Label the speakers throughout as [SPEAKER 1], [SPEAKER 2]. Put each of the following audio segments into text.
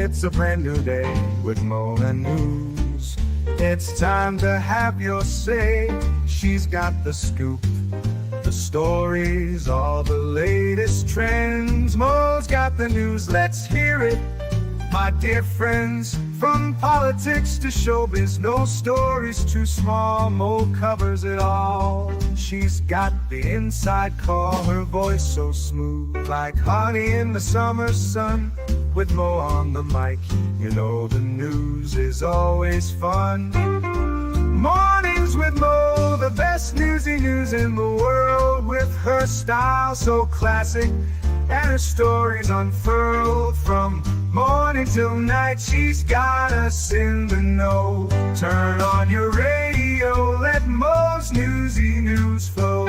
[SPEAKER 1] It's a brand new day with Mo and News. It's time to have your say. She's got the scoop, the stories, all the latest trends. Mo's got the news, let's hear it. My dear friends, from politics to showbiz, no story's too small. Mo covers it all. She's got the inside call, her voice so smooth, like honey in the summer sun. With Mo on the mic, you know the news is always fun. Mornings with Mo, the best newsy news in the world. With her style so classic and her stories unfurled. From morning till night, she's got us in the know. Turn on your radio, let Mo's newsy news flow.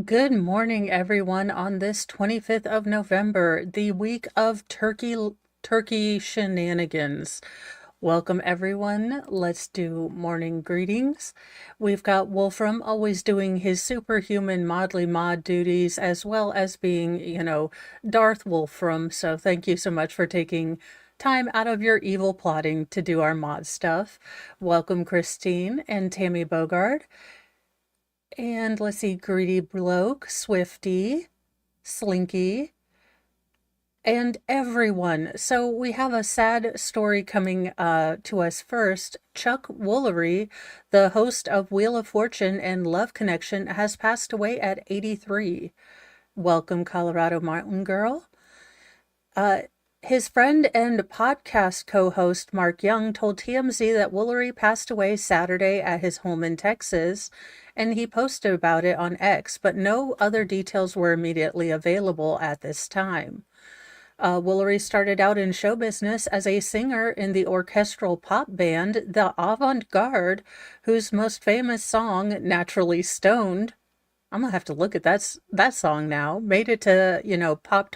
[SPEAKER 2] Good morning, everyone, on this 25th of November, the week of turkey shenanigans. Welcome, everyone. Let's do morning greetings. We've got Wolfram always doing his superhuman Modly Mod duties, as well as being, Darth Wolfram. So thank you so much for taking time out of your evil plotting to do our mod stuff. Welcome, Christine and Tammy Bogard. And let's see, Greedy Bloke, Swifty, Slinky, and everyone. So we have a sad story coming to us first. Chuck Woolery, the host of Wheel of Fortune and Love Connection, has passed away at 83. Welcome, Colorado Mountain Girl. His friend and podcast co-host Mark Young told TMZ that Woolery passed away Saturday at his home in Texas, and he posted about it on X, but no other details were immediately available at this time. Woolery started out in show business as a singer in the orchestral pop band The Avant-Garde, whose most famous song, Naturally Stoned, I'm gonna have to look at that song now, made it to, pop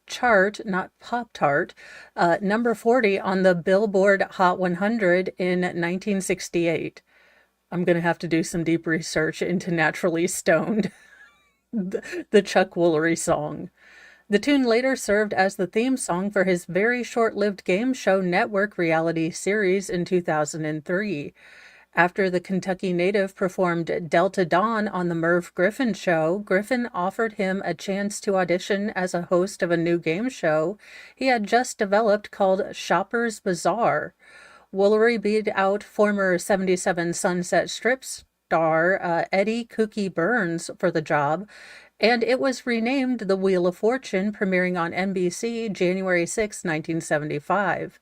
[SPEAKER 2] chart, not Pop-Tart, number 40 on the Billboard Hot 100 in 1968. I'm going to have to do some deep research into Naturally Stoned, the Chuck Woolery song. The tune later served as the theme song for his very short-lived game show network reality series in 2003. After the Kentucky native performed Delta Dawn on the Merv Griffin show, Griffin offered him a chance to audition as a host of a new game show he had just developed called Shopper's Bazaar. Woolery beat out former 77 Sunset Strip star Eddie Cookie Burns for the job, and it was renamed The Wheel of Fortune, premiering on NBC January 6, 1975.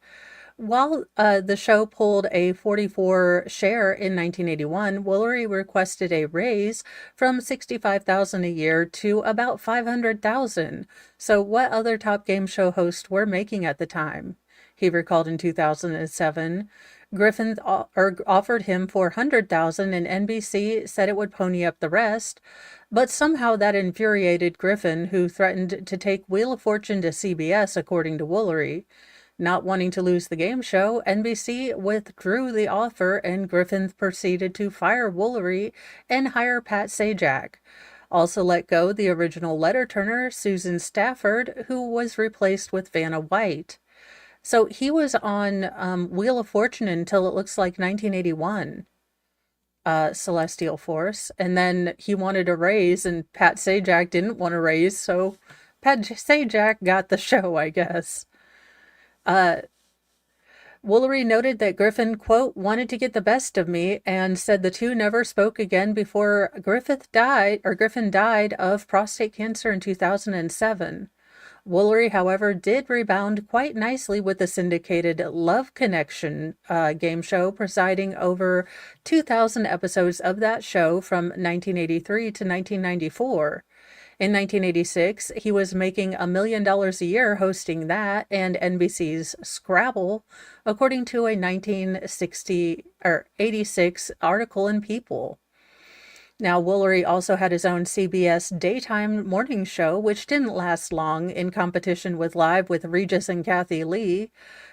[SPEAKER 2] While the show pulled a 44 share in 1981, Woolery requested a raise from $65,000 a year to about $500,000. So what other top game show hosts were making at the time? He recalled in 2007, Griffin offered him $400,000 and NBC said it would pony up the rest, but somehow that infuriated Griffin, who threatened to take Wheel of Fortune to CBS, according to Woolery. Not wanting to lose the game show, NBC withdrew the offer and Griffin proceeded to fire Woolery and hire Pat Sajak. Also let go the original letter turner, Susan Stafford, who was replaced with Vanna White. So he was on Wheel of Fortune until it looks like 1981, Celestial Force. And then he wanted a raise and Pat Sajak didn't want a raise, so Pat Sajak got the show, I guess. Woolery noted that Griffin, quote, wanted to get the best of me and said the two never spoke again before Griffin died of prostate cancer in 2007. Woolery, however, did rebound quite nicely with the syndicated Love Connection game show, presiding over 2,000 episodes of that show from 1983 to 1994. In 1986, he was making $1 million a year hosting that and NBC's Scrabble, according to a 1986 article in People. Now, Woolery also had his own CBS daytime morning show, which didn't last long, in competition with Live with Regis and Kathy Lee,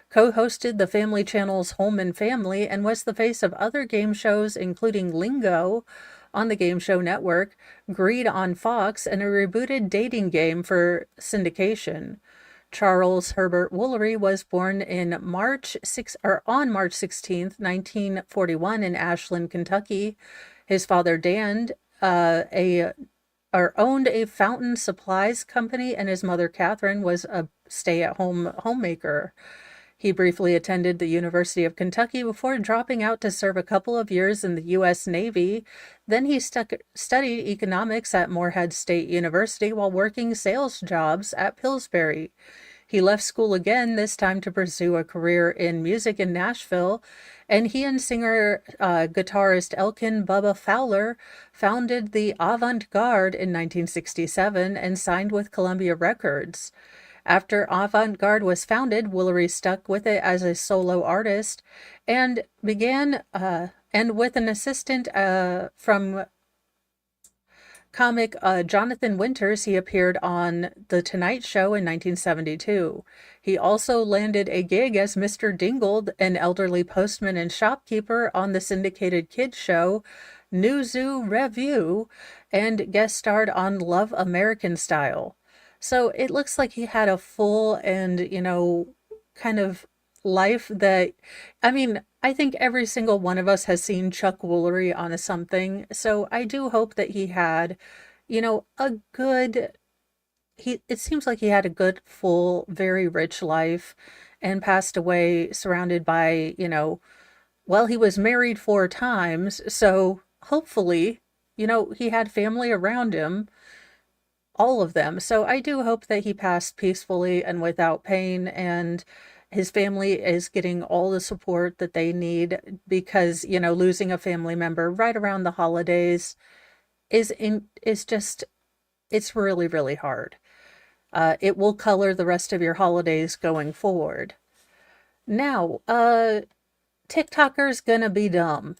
[SPEAKER 2] co-hosted the Family Channel's Home and Family, and was the face of other game shows, including Lingo on the Game Show Network, Greed on Fox, and a rebooted dating game for syndication. Charles Herbert Woolery was born on March 16th, 1941 in Ashland, Kentucky. His father Dan owned a fountain supplies company, and his mother Catherine was a stay-at-home homemaker. He briefly attended the University of Kentucky before dropping out to serve a couple of years in the U.S. Navy. Then he studied economics at Morehead State University while working sales jobs at Pillsbury. He left school again, this time to pursue a career in music in Nashville, and he and singer-guitarist Elkin Bubba Fowler founded the Avant-Garde in 1967 and signed with Columbia Records. After Avant-Garde was founded, Woolery stuck with it as a solo artist and and with an assistant from comic Jonathan Winters, he appeared on The Tonight Show in 1972. He also landed a gig as Mr. Dingle, an elderly postman and shopkeeper, on the syndicated kids show New Zoo Review, and guest starred on Love American Style. So it looks like he had a full and, kind of life that, I mean, I think every single one of us has seen Chuck Woolery on a something. So I do hope that he had, a good, it seems like he had a good, full, very rich life and passed away surrounded by, well, he was married 4 times. So hopefully, he had family around him, all of them. So I do hope that he passed peacefully and without pain, and his family is getting all the support that they need, because, losing a family member right around the holidays is just, it's really, really hard. It will color the rest of your holidays going forward. Now, TikToker's gonna be dumb.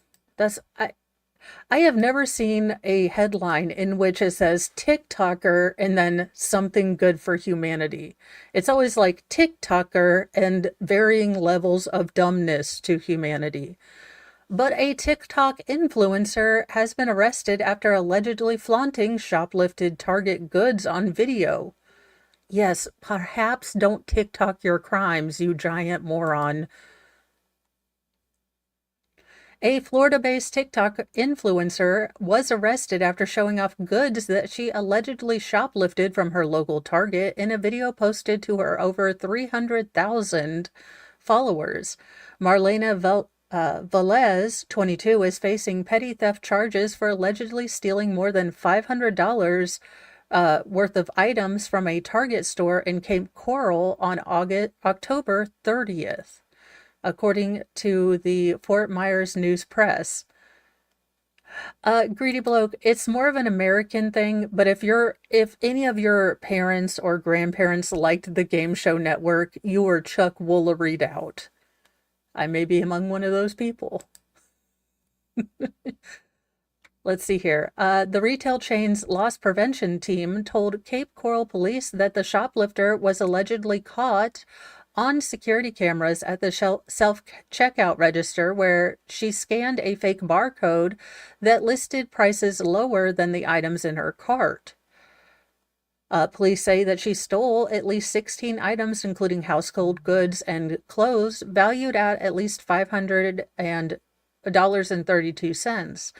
[SPEAKER 2] I have never seen a headline in which it says TikToker and then something good for humanity. It's always like TikToker and varying levels of dumbness to humanity. But a TikTok influencer has been arrested after allegedly flaunting shoplifted Target goods on video. Yes, perhaps don't TikTok your crimes, you giant moron. A Florida-based TikTok influencer was arrested after showing off goods that she allegedly shoplifted from her local Target in a video posted to her over 300,000 followers. Marlena Velez, 22, is facing petty theft charges for allegedly stealing more than $500 worth of items from a Target store in Cape Coral on October 30th. According to the Fort Myers News Press. Greedy bloke, it's more of an American thing, but if any of your parents or grandparents liked the Game Show Network, you were Chuck Wooleried out. I may be among one of those people. Let's see here. The retail chain's loss prevention team told Cape Coral police that the shoplifter was allegedly caught on security cameras at the self-checkout register, where she scanned a fake barcode that listed prices lower than the items in her cart. Police say that she stole at least 16 items, including household goods and clothes, valued at least $500.32.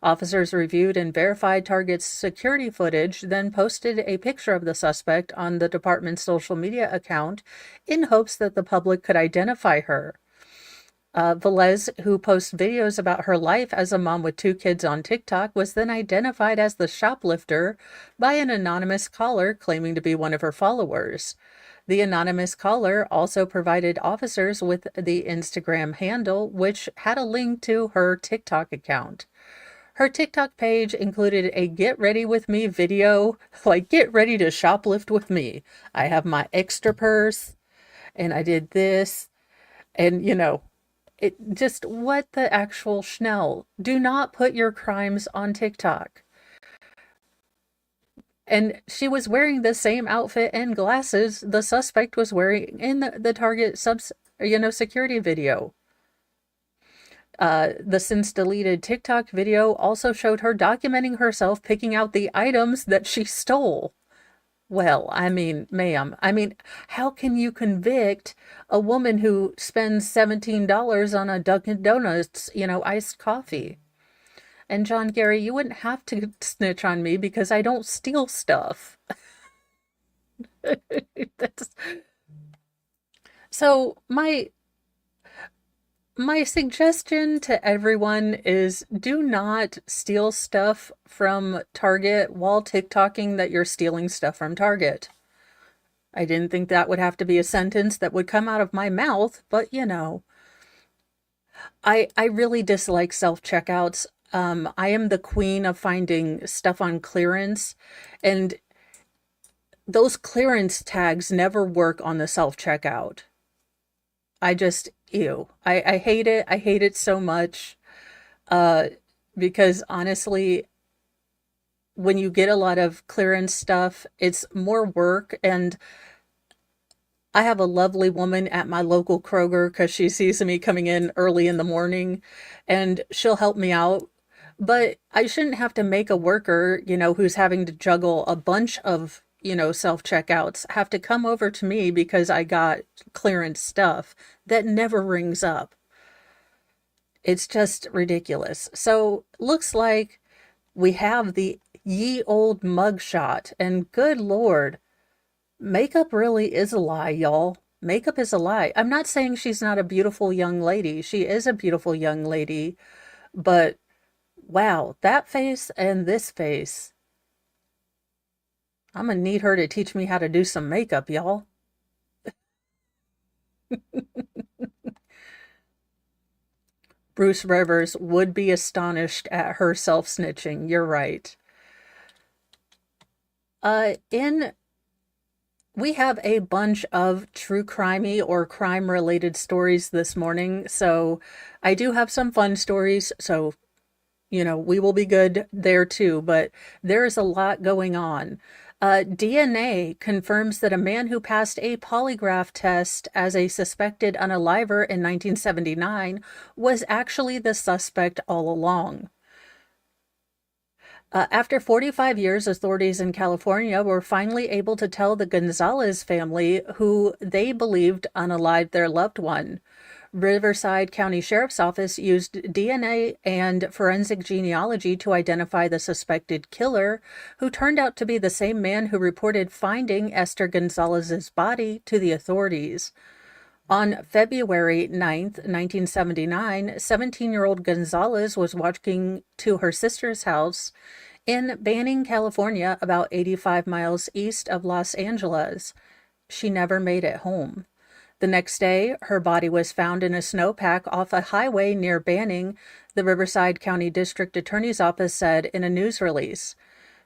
[SPEAKER 2] Officers reviewed and verified Target's security footage, then posted a picture of the suspect on the department's social media account in hopes that the public could identify her. Velez, who posts videos about her life as a mom with 2 kids on TikTok, was then identified as the shoplifter by an anonymous caller claiming to be one of her followers. The anonymous caller also provided officers with the Instagram handle, which had a link to her TikTok account. Her TikTok page included a get ready with me video, like get ready to shoplift with me. I have my extra purse and I did this. And, Just what the actual Schnell? Do not put your crimes on TikTok. And she was wearing the same outfit and glasses the suspect was wearing in the Target security video. The since deleted TikTok video also showed her documenting herself picking out the items that she stole. Well, I mean, ma'am, how can you convict a woman who spends $17 on a Dunkin' Donuts, iced coffee? And John Gary, you wouldn't have to snitch on me because I don't steal stuff. That's... So my suggestion to everyone is do not steal stuff from Target while TikToking that you're stealing stuff from Target. I didn't think that would have to be a sentence that would come out of my mouth, but I really dislike self-checkouts. I am the queen of finding stuff on clearance, and those clearance tags never work on the self-checkout. I just, ew. I hate it. I hate it so much. Because honestly, when you get a lot of clearance stuff, it's more work. And I have a lovely woman at my local Kroger because she sees me coming in early in the morning and she'll help me out. But I shouldn't have to make a worker, who's having to juggle a bunch of, self-checkouts, have to come over to me because I got clearance stuff that never rings up. It's just ridiculous. So looks like we have the ye old mugshot, and good Lord, makeup really is a lie, y'all. Makeup is a lie. I'm not saying she's not a beautiful young lady. She is a beautiful young lady, but wow, that face and this face. I'm gonna need her to teach me how to do some makeup, y'all. Bruce Rivers would be astonished at her self-snitching. You're right. We have a bunch of true crimey or crime-related stories this morning, so I do have some fun stories, so we will be good there too, but there's a lot going on. DNA confirms that a man who passed a polygraph test as a suspected unaliver in 1979 was actually the suspect all along. After 45 years, authorities in California were finally able to tell the Gonzalez family who they believed unalived their loved one. Riverside County Sheriff's Office used DNA and forensic genealogy to identify the suspected killer, who turned out to be the same man who reported finding Esther Gonzalez's body to the authorities. On February 9th, 1979, 17-year-old Gonzalez was walking to her sister's house in Banning, California, about 85 miles east of Los Angeles. She never made it home. The next day, her body was found in a snowpack off a highway near Banning, the Riverside County District Attorney's Office said in a news release.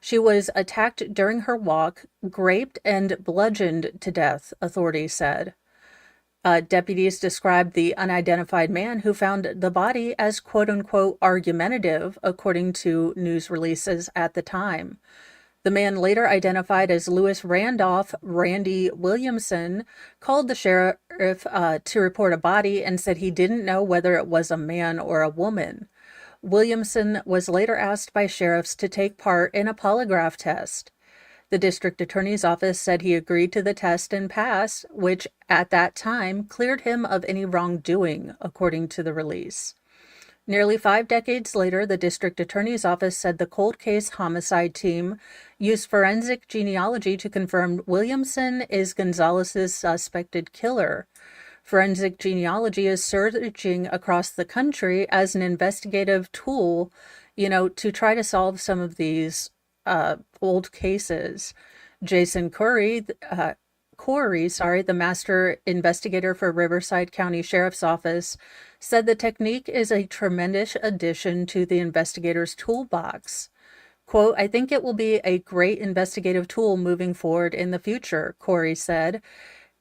[SPEAKER 2] She was attacked during her walk, raped, and bludgeoned to death, authorities said. Deputies described the unidentified man who found the body as quote-unquote argumentative, according to news releases at the time. The man, later identified as Louis Randolph Randy Williamson, called the sheriff to report a body and said he didn't know whether it was a man or a woman. Williamson was later asked by sheriffs to take part in a polygraph test. The district attorney's office said he agreed to the test and passed, which at that time cleared him of any wrongdoing, according to the release. Nearly 5 decades later, the district attorney's office said the cold case homicide team used forensic genealogy to confirm Williamson is Gonzalez's suspected killer. Forensic genealogy is surging across the country as an investigative tool, to try to solve some of these old cases. Jason Corey, the master investigator for Riverside County Sheriff's Office, said the technique is a tremendous addition to the investigator's toolbox. Quote, I think it will be a great investigative tool moving forward in the future, Corey said.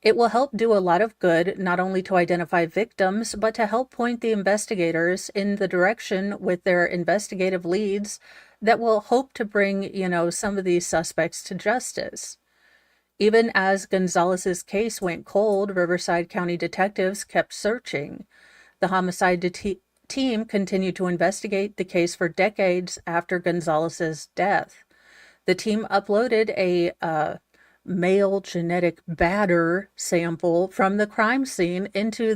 [SPEAKER 2] It will help do a lot of good, not only to identify victims, but to help point the investigators in the direction with their investigative leads that will hope to bring, some of these suspects to justice. Even as Gonzalez's case went cold, Riverside County detectives kept searching. The homicide team continued to investigate the case for decades after Gonzalez's death. The team uploaded a male genetic batter sample from the crime scene into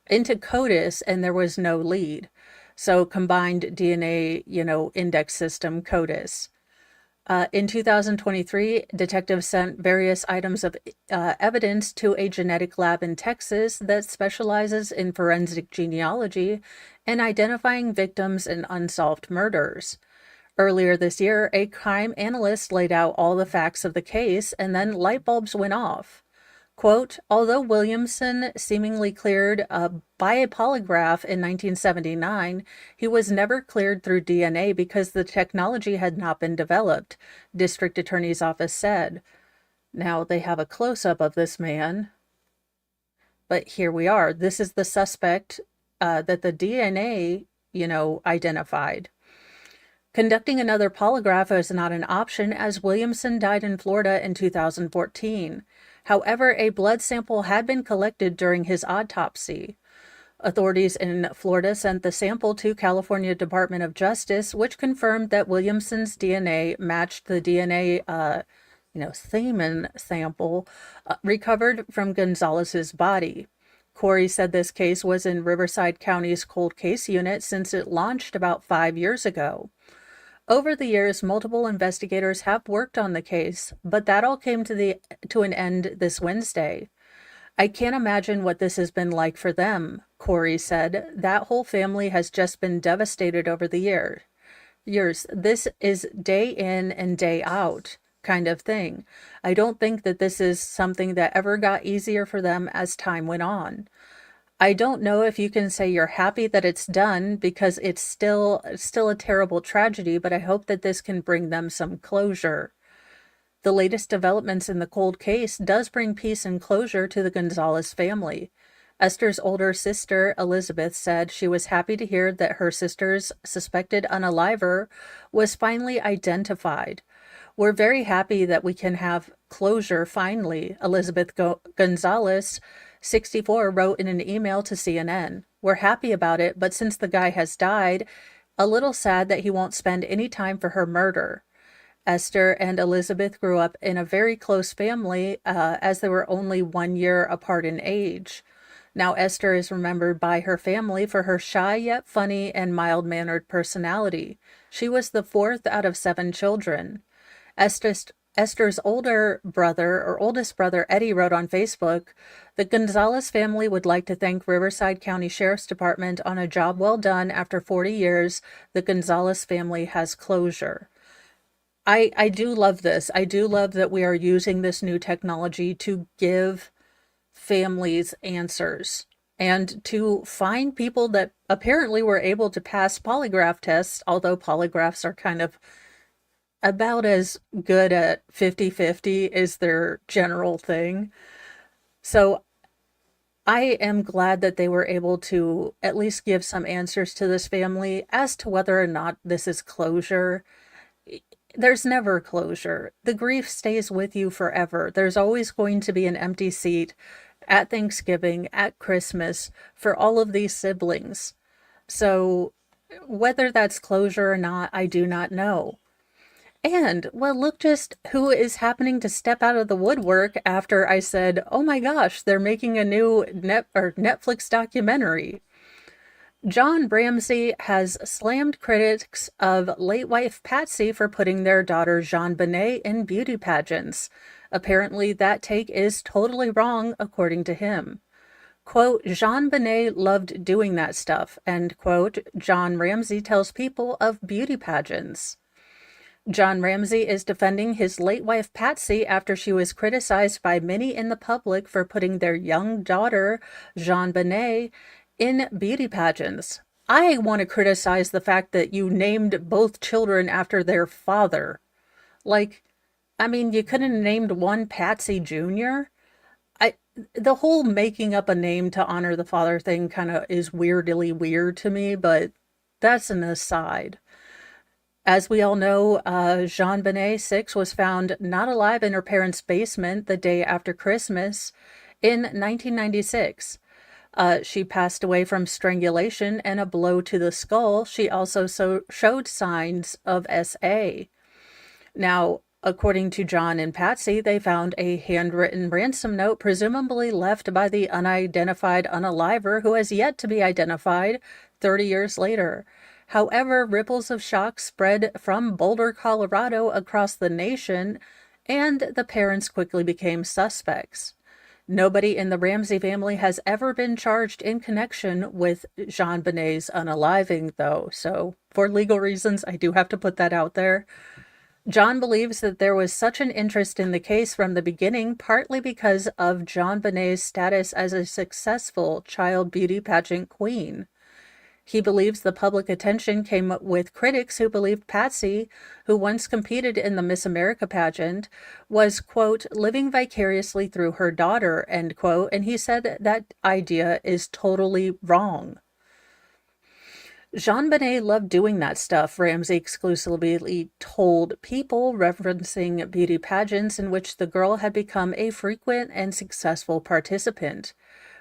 [SPEAKER 2] CODIS, and there was no lead. So combined DNA, index system CODIS. In 2023, detectives sent various items of evidence to a genetic lab in Texas that specializes in forensic genealogy and identifying victims in unsolved murders. Earlier this year, a crime analyst laid out all the facts of the case, and then light bulbs went off. Quote, although Williamson seemingly cleared by a polygraph in 1979, he was never cleared through DNA because the technology had not been developed, District Attorney's Office said. Now they have a close-up of this man, but here we are. This is the suspect that the DNA, identified. Conducting another polygraph is not an option as Williamson died in Florida in 2014. However, a blood sample had been collected during his autopsy. Authorities in Florida sent the sample to California Department of Justice, which confirmed that Williamson's DNA matched the DNA, semen sample recovered from Gonzalez's body. Corey said this case was in Riverside County's cold case unit since it launched about 5 years ago. Over the years, multiple investigators have worked on the case, but that all came to an end this Wednesday. I can't imagine what this has been like for them, Corey said. That whole family has just been devastated over the years. This is day in and day out kind of thing. I don't think that this is something that ever got easier for them as time went on. I don't know if you can say you're happy that it's done because it's still a terrible tragedy, but I hope that this can bring them some closure. The latest developments in the cold case does bring peace and closure to the Gonzalez family. Esther's older sister, Elizabeth, said she was happy to hear that her sister's suspected unaliver was finally identified. We're very happy that we can have closure finally, Elizabeth Gonzalez, 64, wrote in an email to CNN. We're happy about it, but since the guy has died, a little sad that he won't spend any time for her murder. Esther and Elizabeth grew up in a very close family as they were only 1 year apart in age. Now Esther is remembered by her family for her shy yet funny and mild-mannered personality. She was the fourth out of 7 children. Esther's oldest brother, Eddie, wrote on Facebook, the Gonzalez family would like to thank Riverside County Sheriff's Department on a job well done. After 40 years, the Gonzalez family has closure. I do love this. I do love that we are using this new technology to give families answers and to find people that apparently were able to pass polygraph tests, although polygraphs are kind of about as good at 50-50 as their general thing. So I am glad that they were able to at least give some answers to this family as to whether or not this is closure. There's never closure. The grief stays with you forever. There's always going to be an empty seat at Thanksgiving, at Christmas, for all of these siblings. So whether that's closure or not, I do not know. And, well, look just who is happening to step out of the woodwork after I said, oh my gosh, they're making a new Netflix documentary. John Ramsey has slammed critics of late wife Patsy for putting their daughter JonBenét in beauty pageants. Apparently, that take is totally wrong, according to him. Quote, JonBenét loved doing that stuff, end quote. John Ramsey tells People of beauty pageants. John Ramsey is defending his late wife Patsy after she was criticized by many in the public for putting their young daughter, JonBenét, in beauty pageants. I want to criticize the fact that you named both children after their father. You couldn't have named one Patsy Jr.? the whole making up a name to honor the father thing kind of is weirdly weird to me, but that's an aside. As we all know, Jean Benet 6 was found not alive in her parents' basement the day after Christmas in 1996. She passed away from strangulation and a blow to the skull. She also showed signs of SA. Now, according to John and Patsy, they found a handwritten ransom note, presumably left by the unidentified unaliver who has yet to be identified 30 years later. However, ripples of shock spread from Boulder, Colorado across the nation, and the parents quickly became suspects. Nobody in the Ramsey family has ever been charged in connection with Jean Benet's unaliving, though, so for legal reasons, I do have to put that out there. John believes that there was such an interest in the case from the beginning, partly because of Jean Benet's status as a successful child beauty pageant queen. He believes the public attention came with critics who believed Patsy, who once competed in the Miss America pageant, was, quote, living vicariously through her daughter, end quote, and he said that idea is totally wrong. Jean Benet loved doing that stuff, Ramsey exclusively told People, referencing beauty pageants in which the girl had become a frequent and successful participant.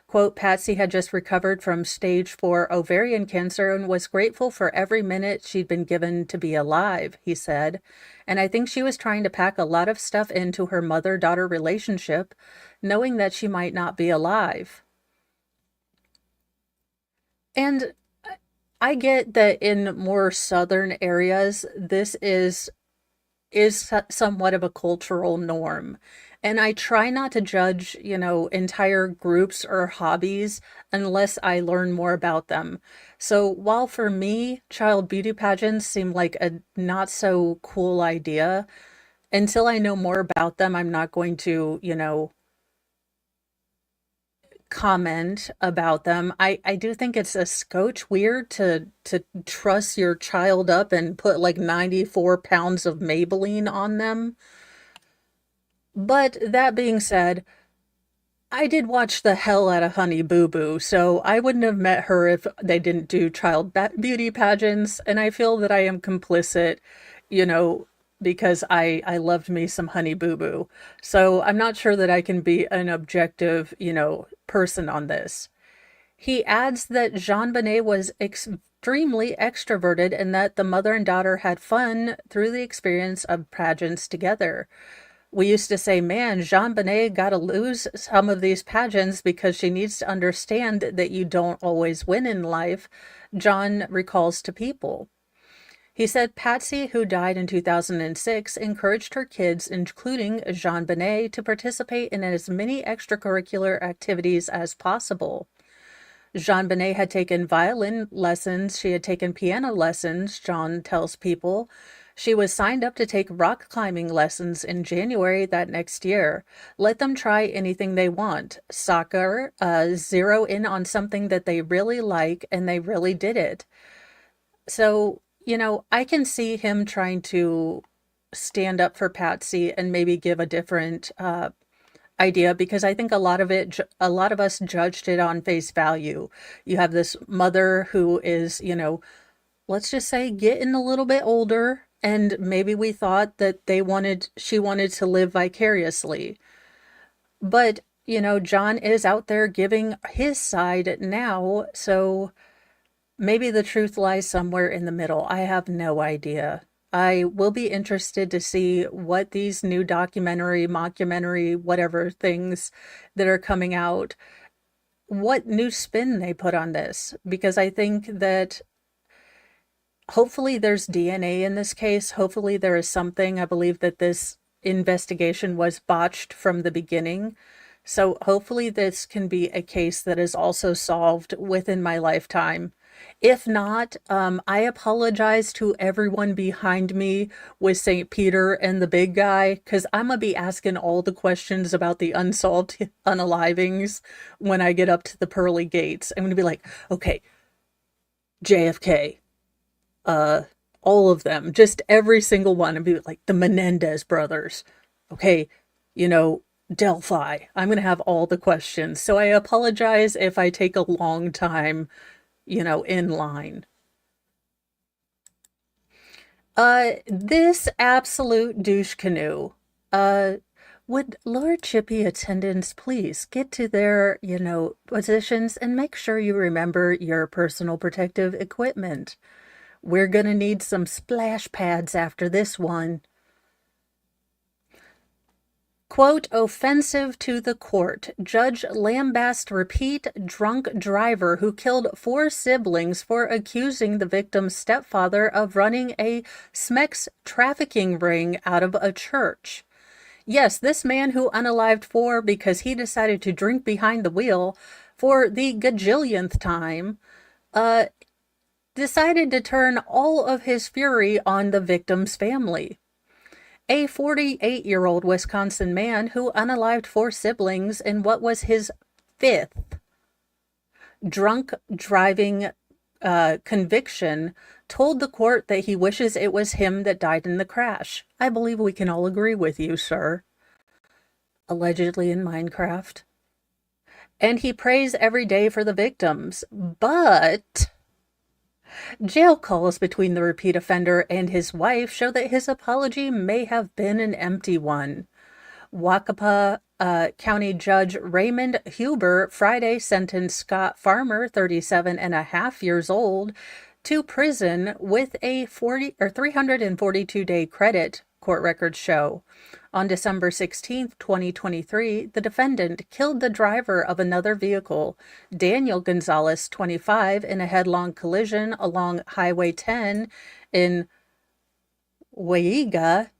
[SPEAKER 2] Quote, Patsy had just recovered from stage 4 ovarian cancer and was grateful for every minute she'd been given to be alive, he said. And I think she was trying to pack a lot of stuff into her mother-daughter relationship, knowing that she might not be alive. And I get that in more southern areas, this is somewhat of a cultural norm. And I try not to judge, entire groups or hobbies unless I learn more about them. So while for me, child beauty pageants seem like a not so cool idea, until I know more about them, I'm not going to, comment about them. I do think it's a scotch weird to truss your child up and put like 94 pounds of Maybelline on them. But that being said, I did watch the hell out of Honey Boo Boo, so I wouldn't have met her if they didn't do child beauty pageants, and I feel that I am complicit, you know, because I loved me some Honey Boo Boo. So I'm not sure that I can be an objective, person on this. He adds that Jean Benet was extremely extroverted and that the mother and daughter had fun through the experience of pageants together. We used to say, man, Jean Benet got to lose some of these pageants because she needs to understand that you don't always win in life, John recalls to People. He said Patsy, who died in 2006, encouraged her kids, including Jean Benet, to participate in as many extracurricular activities as possible. Jean Benet had taken violin lessons, she had taken piano lessons, John tells People. She was signed up to take rock climbing lessons in January that next year. Let them try anything they want. Soccer, zero in on something that they really like, and they really did it. So, I can see him trying to stand up for Patsy and maybe give a different idea, because I think a lot of us judged it on face value. You have this mother who is, let's just say getting a little bit older, and maybe we thought that she wanted to live vicariously. But, John is out there giving his side now, so maybe the truth lies somewhere in the middle. I have no idea. I will be interested to see what these new documentary, mockumentary, whatever things that are coming out, what new spin they put on this, because I think that hopefully there's DNA in this case. Hopefully there is something. I believe that this investigation was botched from the beginning. So hopefully this can be a case that is also solved within my lifetime. If not, I apologize to everyone behind me with St. Peter and the big guy, because I'm going to be asking all the questions about the unsolved unalivings when I get up to the pearly gates. I'm going to be like, okay, JFK, all of them, just every single one, and be like the Menendez brothers. Okay, Delphi. I'm going to have all the questions. So I apologize if I take a long time, in line. This absolute douche canoe. Uh, would Lord Chippy attendants please get to their, positions and make sure you remember your personal protective equipment? We're gonna need some splash pads after this one. Quote, offensive to the court. Judge lambasts repeat drunk driver who killed 4 siblings for accusing the victim's stepfather of running a sex trafficking ring out of a church. Yes, this man who unalived 4 because he decided to drink behind the wheel for the gajillionth time, decided to turn all of his fury on the victim's family. A 48-year-old Wisconsin man who unalived 4 siblings in what was his 5th drunk driving conviction told the court that he wishes it was him that died in the crash. I believe we can all agree with you, sir. Allegedly in Minecraft. And he prays every day for the victims. But jail calls between the repeat offender and his wife show that his apology may have been an empty one. Waukapa County Judge Raymond Huber Friday sentenced Scott Farmer, 37 and a half years old, to prison with a 342-day credit, court records show. On December 16, 2023, the defendant killed the driver of another vehicle, Daniel Gonzalez, 25, in a headlong collision along Highway 10 in Waiga,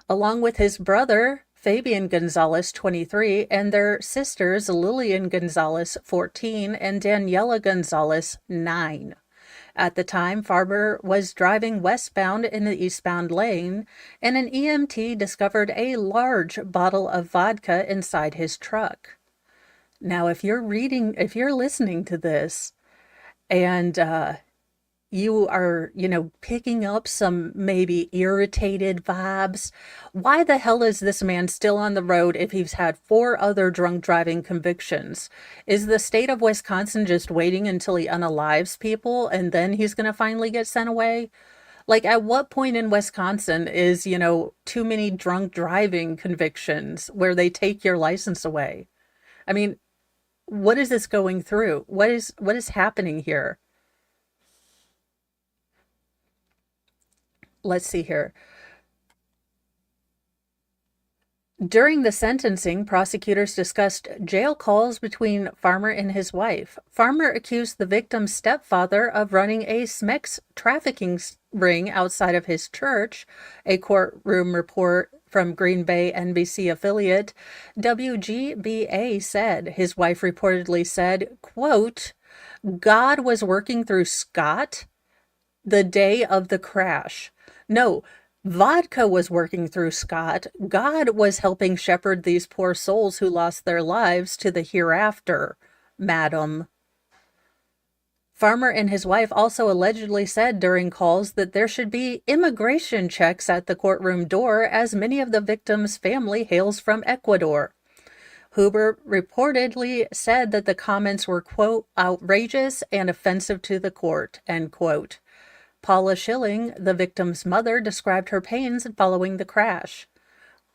[SPEAKER 2] along with his brother, Fabian Gonzalez, 23, and their sisters, Lillian Gonzalez, 14, and Daniela Gonzalez, 9. At the time, Farber was driving westbound in the eastbound lane, and an EMT discovered a large bottle of vodka inside his truck. Now, if you're listening to this, and you are, picking up some maybe irritated vibes. Why the hell is this man still on the road if he's had 4 other drunk driving convictions? Is the state of Wisconsin just waiting until he unalives people and then he's going to finally get sent away? Like, at what point in Wisconsin is, too many drunk driving convictions where they take your license away? I mean, what is this going through? What is happening here? Let's see here. During the sentencing, prosecutors discussed jail calls between Farmer and his wife. Farmer accused the victim's stepfather of running a sex trafficking ring outside of his church, a courtroom report from Green Bay NBC affiliate WGBA said. His wife reportedly said, quote, God was working through Scott the day of the crash. No, vodka was working through Scott. God was helping shepherd these poor souls who lost their lives to the hereafter, madam. Farmer and his wife also allegedly said during calls that there should be immigration checks at the courtroom door, as many of the victims' family hails from Ecuador. Huber reportedly said that the comments were, quote, outrageous and offensive to the court, end quote. Paula Schilling, the victim's mother, described her pains following the crash.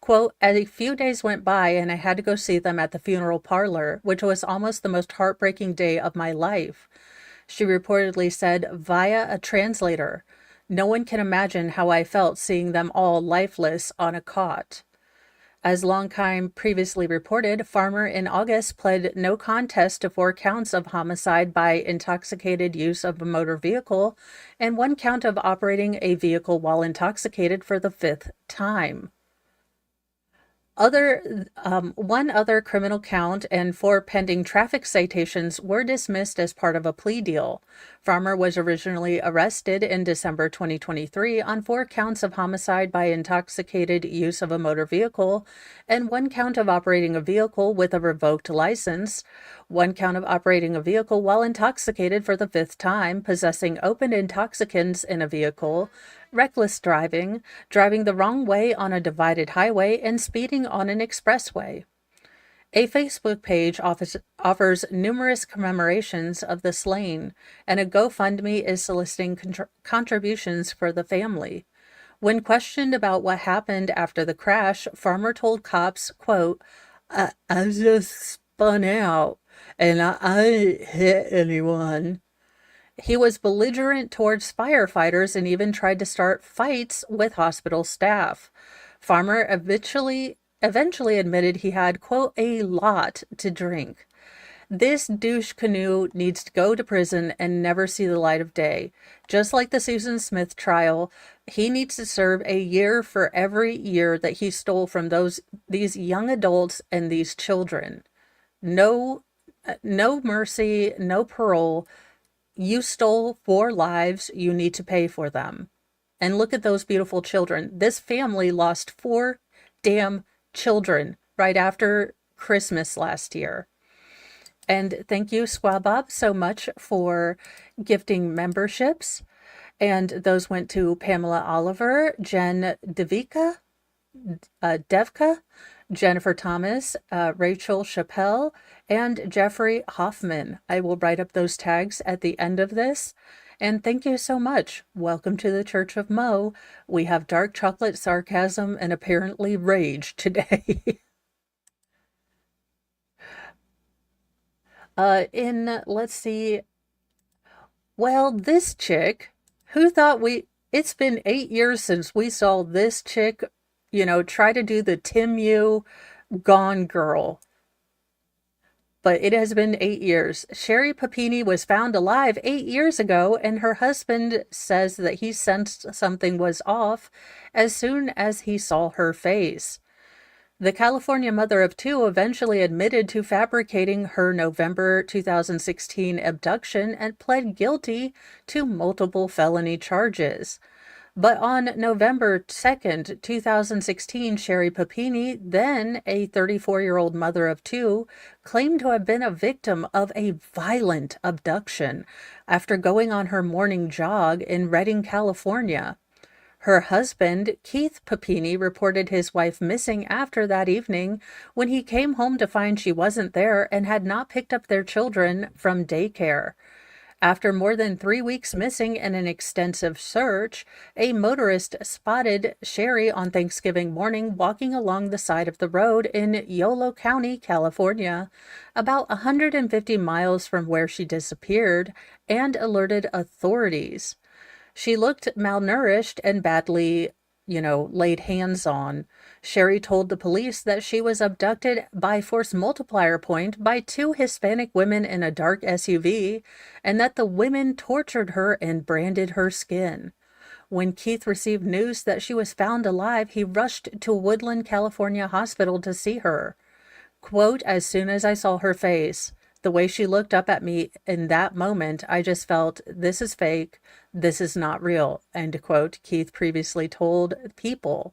[SPEAKER 2] Quote, a few days went by and I had to go see them at the funeral parlor, which was almost the most heartbreaking day of my life. She reportedly said via a translator, no one can imagine how I felt seeing them all lifeless on a cot. As Longtime previously reported, Farmer in August pled no contest to 4 counts of homicide by intoxicated use of a motor vehicle and 1 count of operating a vehicle while intoxicated for the 5th time. One other criminal count and 4 pending traffic citations were dismissed as part of a plea deal. Farmer was originally arrested in December 2023 on 4 counts of homicide by intoxicated use of a motor vehicle and 1 count of operating a vehicle with a revoked license, 1 count of operating a vehicle while intoxicated for the 5th time, possessing open intoxicants in a vehicle, reckless driving, driving the wrong way on a divided highway, and speeding on an expressway. A Facebook page offers numerous commemorations of the slain, and a GoFundMe is soliciting contributions for the family. When questioned about what happened after the crash, Farmer told cops, quote, I just spun out and I didn't hit anyone. He was belligerent towards firefighters and even tried to start fights with hospital staff. Farmer eventually admitted he had, quote, a lot to drink. This douche canoe needs to go to prison and never see the light of day. Just like the Susan Smith trial, he needs to serve a year for every year that he stole from these young adults and these children. No no mercy, no parole. You stole 4 lives, you need to pay for them. And look at those beautiful children. This family lost 4 damn children right after Christmas last year. And thank you, Squab Bob, so much for gifting memberships. And those went to Pamela Oliver, Jen Devika, Devka, Jennifer Thomas, Rachel Chappelle, and Jeffrey Hoffman. I will write up those tags at the end of this. And thank you so much. Welcome to the Church of Mo. We have dark chocolate sarcasm and apparently rage today. Let's see. Well, this chick, who thought it's been 8 years since we saw this chick, try to do the Tim Yu Gone Girl. But it has been 8 years. Sherry Papini was found alive 8 years ago, and her husband says that he sensed something was off as soon as he saw her face. The California mother of 2 eventually admitted to fabricating her November 2016 abduction and pled guilty to multiple felony charges. But on November 2nd, 2016, Sherry Papini, then a 34-year-old mother of 2, claimed to have been a victim of a violent abduction after going on her morning jog in Redding, California. Her husband, Keith Papini, reported his wife missing after that evening when he came home to find she wasn't there and had not picked up their children from daycare. After more than 3 weeks missing and an extensive search, a motorist spotted Sherry on Thanksgiving morning walking along the side of the road in Yolo County, California, about 150 miles from where she disappeared, and alerted authorities. She looked malnourished and badly, laid hands on. Sherry told the police that she was abducted by force multiplier point by 2 Hispanic women in a dark SUV, and that the women tortured her and branded her skin. When Keith received news that she was found alive, he rushed to Woodland, California hospital to see her. Quote, as soon as I saw her face, the way she looked up at me in that moment, I just felt, this is fake, this is not real, end quote, Keith previously told People.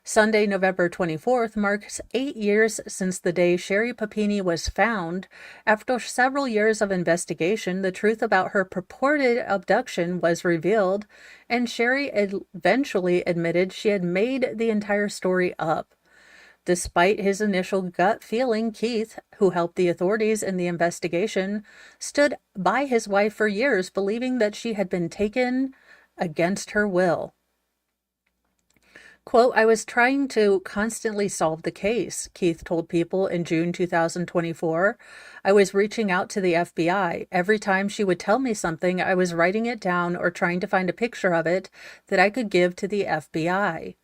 [SPEAKER 2] Sunday, November 24th marks 8 years since the day Sherry Papini was found. After several years of investigation, the truth about her purported abduction was revealed, and Sherry eventually admitted she had made the entire story up. Despite his initial gut feeling, Keith, who helped the authorities in the investigation, stood by his wife for years, believing that she had been taken against her will. Quote, I was trying to constantly solve the case, Keith told People in June 2024. I was reaching out to the FBI. Every time she would tell me something, I was writing it down or trying to find a picture of it that I could give to the FBI.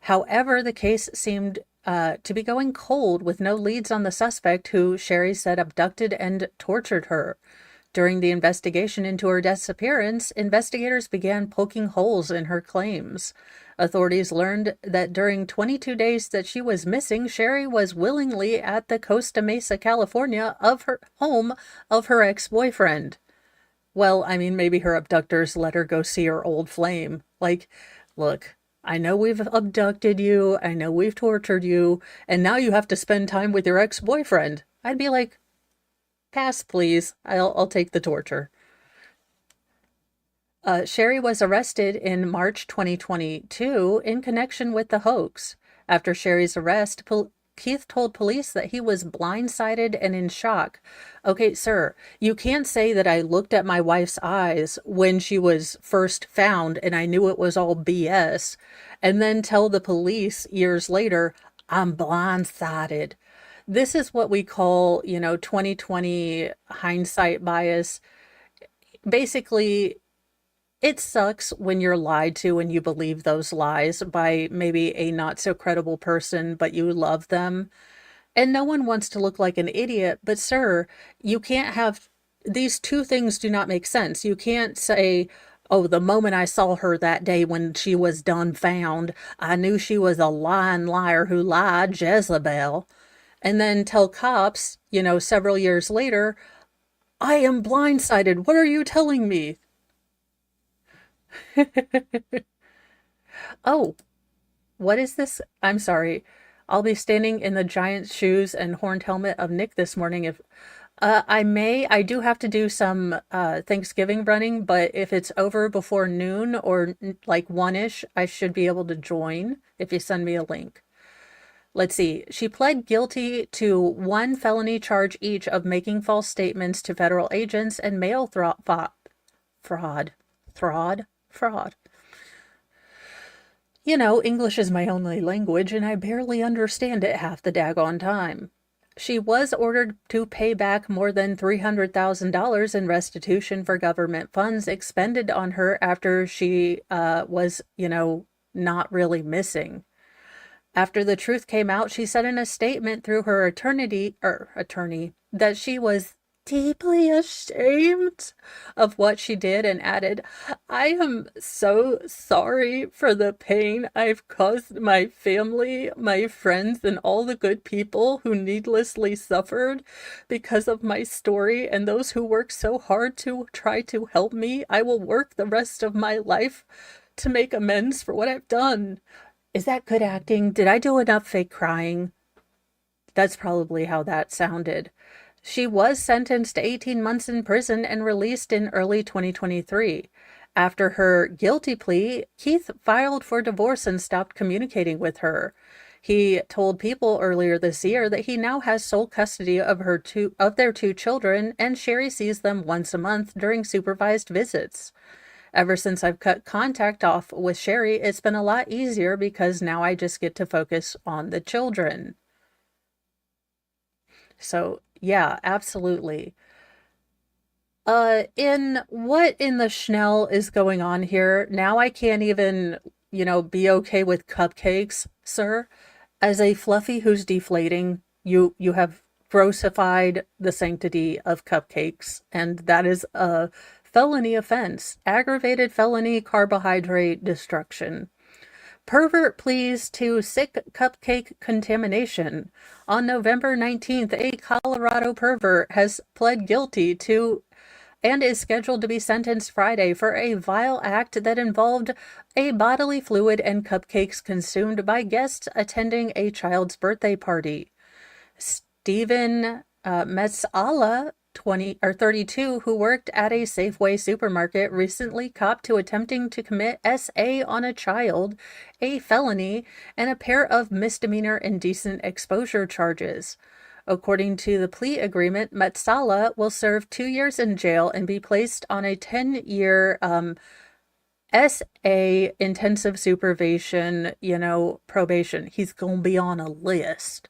[SPEAKER 2] However, the case seemed to be going cold with no leads on the suspect who Sherry said abducted and tortured her. During the investigation into her disappearance, investigators began poking holes in her claims. Authorities learned that during 22 days that she was missing, Sherry was willingly at the Costa Mesa, California, home of her ex-boyfriend. Well, I mean, maybe her abductors let her go see her old flame. Like, look, I know we've abducted you, I know we've tortured you, and now you have to spend time with your ex-boyfriend. I'd be like, pass, please. I'll take the torture. Sherry was arrested in March 2022 in connection with the hoax. After Sherry's arrest, Keith told police that he was blindsided and in shock. Okay, sir, you can't say that I looked at my wife's eyes when she was first found and I knew it was all BS, and then tell the police years later, I'm blindsided. This is what we call, 2020 hindsight bias. Basically, it sucks when you're lied to and you believe those lies by maybe a not so credible person, but you love them. And no one wants to look like an idiot, but sir, you can't have these two things do not make sense. You can't say, oh, the moment I saw her that day when she was done found, I knew she was a lying liar who lied, Jezebel. And then tell cops, several years later, I am blindsided. What are you telling me? Oh, what is this? I'm sorry. I'll be standing in the giant shoes and horned helmet of Nick this morning. If I do have to do some Thanksgiving running, but if it's over before noon or like one-ish, I should be able to join if you send me a link. Let's see. She pled guilty to one felony charge each of making false statements to federal agents and mail fraud. Fraud. English is my only language and I barely understand it half the daggone time. She was ordered to pay back more than $300,000 in restitution for government funds expended on her after she was, not really missing. After the truth came out, she said in a statement through her attorney that she was deeply ashamed of what she did and added, I am so sorry for the pain I've caused my family, my friends, and all the good people who needlessly suffered because of my story and those who worked so hard to try to help me. I will work the rest of my life to make amends for what I've done. Is that good acting? Did I do enough fake crying? That's probably how that sounded. She was sentenced to 18 months in prison and released in early 2023. After her guilty plea, Keith filed for divorce and stopped communicating with her. He told People earlier this year that he now has sole custody of their two children, and Sherry sees them once a month during supervised visits. Ever since I've cut contact off with Sherry, it's been a lot easier because now I just get to focus on the children. So, yeah, absolutely. In what in the Schnell is going on here? Now I can't even, be okay with cupcakes, sir. As a fluffy who's deflating, you have grossified the sanctity of cupcakes, and that is a felony offense. Aggravated felony carbohydrate destruction. Pervert pleas to sick cupcake contamination. On November 19th, a Colorado pervert has pled guilty to and is scheduled to be sentenced Friday for a vile act that involved a bodily fluid and cupcakes consumed by guests attending a child's birthday party. Stephen Metzala, 32, who worked at a Safeway supermarket, recently copped to attempting to commit SA on a child, a felony, and a pair of misdemeanor indecent exposure charges. According to the plea agreement, Metzala will serve 2 years in jail and be placed on a 10-year SA intensive supervision, probation. He's going to be on a list.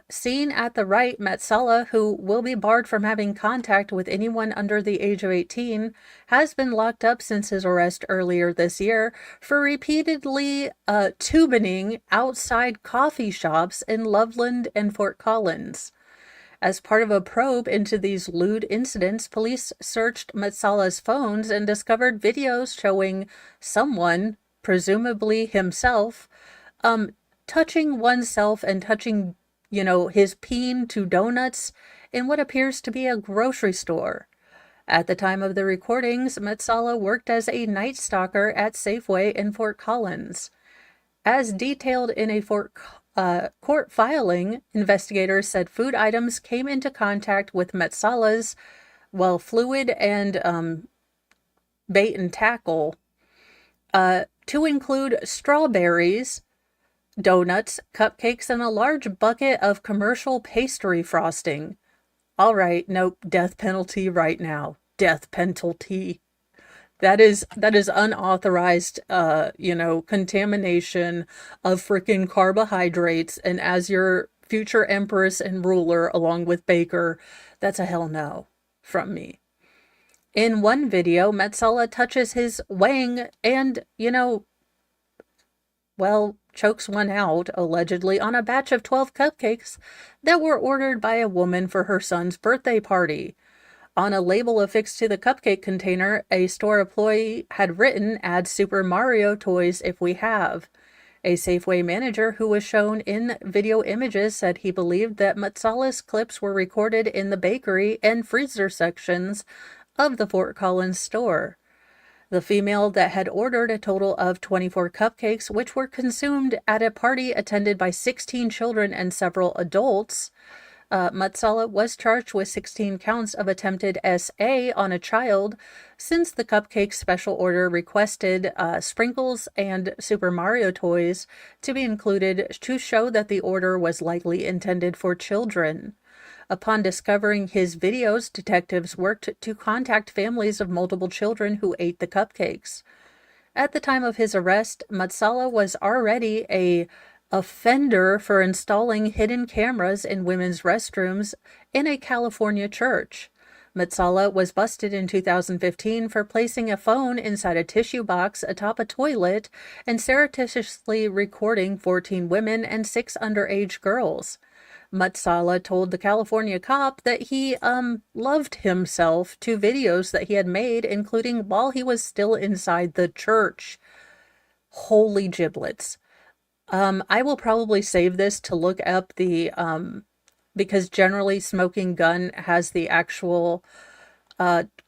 [SPEAKER 2] Seen at the right, Metzala, who will be barred from having contact with anyone under the age of 18, has been locked up since his arrest earlier this year for repeatedly tubining outside coffee shops in Loveland and Fort Collins. As part of a probe into these lewd incidents, police searched Metzala's phones and discovered videos showing someone, presumably himself, touching oneself and touching his peen to donuts in what appears to be a grocery store. At the time of the recordings, Metzala worked as a night stalker at Safeway in Fort Collins. As detailed in a court filing, investigators said food items came into contact with Metzala's, fluid and bait and tackle, to include strawberries, donuts, cupcakes, and a large bucket of commercial pastry frosting. All right, nope, death penalty right now. Death penalty. That is unauthorized contamination of freaking carbohydrates, and as your future empress and ruler along with Baker, that's a hell no from me. In one video, Metsala touches his wang and, chokes one out, allegedly, on a batch of 12 cupcakes that were ordered by a woman for her son's birthday party. On a label affixed to the cupcake container, a store employee had written, "Add Super Mario toys if we have." A Safeway manager who was shown in video images said he believed that Metsala's clips were recorded in the bakery and freezer sections of the Fort Collins store. The female that had ordered a total of 24 cupcakes, which were consumed at a party attended by 16 children and several adults, Metsala was charged with 16 counts of attempted SA on a child, since the cupcake special order requested sprinkles and Super Mario toys to be included to show that the order was likely intended for children. Upon discovering his videos, detectives worked to contact families of multiple children who ate the cupcakes. At the time of his arrest, Metsala was already a offender for installing hidden cameras in women's restrooms in a California church. Metsala was busted in 2015 for placing a phone inside a tissue box atop a toilet and surreptitiously recording 14 women and 6 underage girls. Metsala told the California cop that he loved himself to videos that he had made, including while he was still inside the church. Holy giblets. I will probably save this to look up the, because generally Smoking Gun has the actual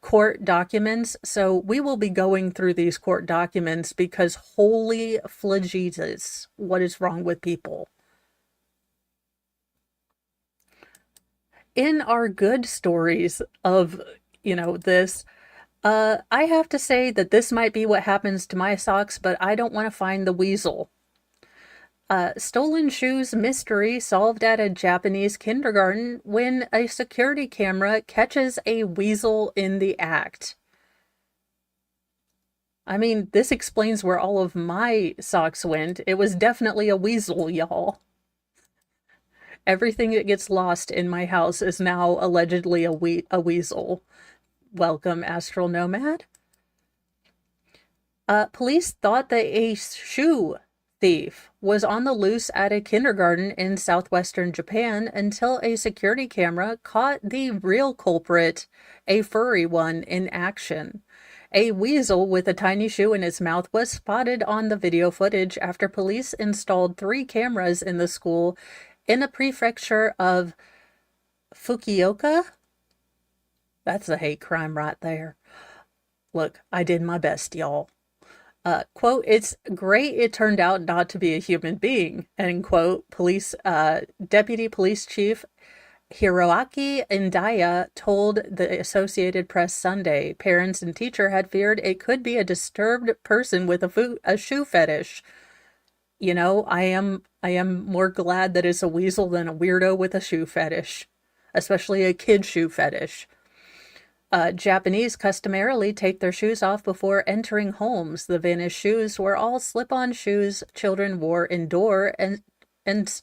[SPEAKER 2] court documents. So we will be going through these court documents because holy flageetus, what is wrong with people? In our good stories of, this, I have to say that this might be what happens to my socks, but I don't want to find the weasel. Stolen shoes mystery solved at a Japanese kindergarten when a security camera catches a weasel in the act. I mean, this explains where all of my socks went. It was definitely a weasel, y'all. Everything that gets lost in my house is now allegedly a weasel. Welcome, Astral Nomad. Police thought that a shoe thief was on the loose at a kindergarten in southwestern Japan until a security camera caught the real culprit, a furry one, in action. A weasel with a tiny shoe in its mouth was spotted on the video footage after police installed 3 cameras in the school in the prefecture of Fukuoka. That's a hate crime right there. Look, I did my best, y'all. Quote, "It's great it turned out not to be a human being," end quote. Deputy Police Chief Hiroaki Indaya told the Associated Press Sunday. Parents and teacher had feared it could be a disturbed person with a shoe fetish. I am more glad that it's a weasel than a weirdo with a shoe fetish, especially a kid shoe fetish. Japanese customarily take their shoes off before entering homes. The vanished shoes were all slip-on shoes children wore indoor and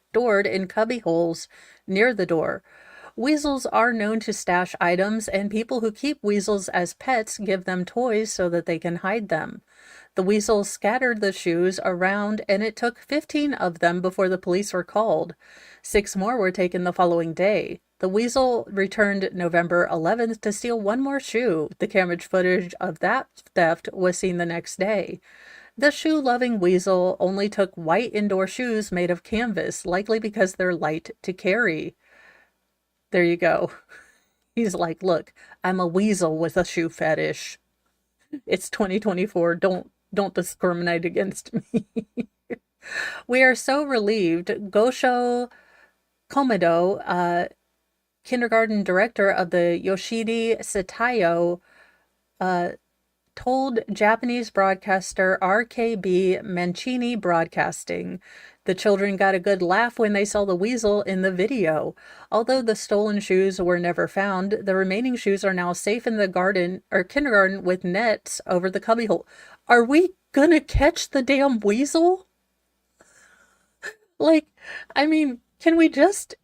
[SPEAKER 2] stored in cubby holes near the door. Weasels are known to stash items, and people who keep weasels as pets give them toys so that they can hide them. The weasels scattered the shoes around, and it took 15 of them before the police were called. 6 more were taken the following day. The weasel returned November 11th to steal 1 more shoe. The camera footage of that theft was seen the next day. The shoe-loving weasel only took white indoor shoes made of canvas, likely because they're light to carry. There you go. He's like, look, I'm a weasel with a shoe fetish. It's 2024. Don't discriminate against me. We are so relieved. Gosho Komodo, kindergarten director of the Yoshidi Setayo told Japanese broadcaster RKB Mancini Broadcasting. The children got a good laugh when they saw the weasel in the video. Although the stolen shoes were never found, the remaining shoes are now safe in the garden or kindergarten with nets over the cubbyhole. Are we gonna catch the damn weasel? Like, I mean, can we just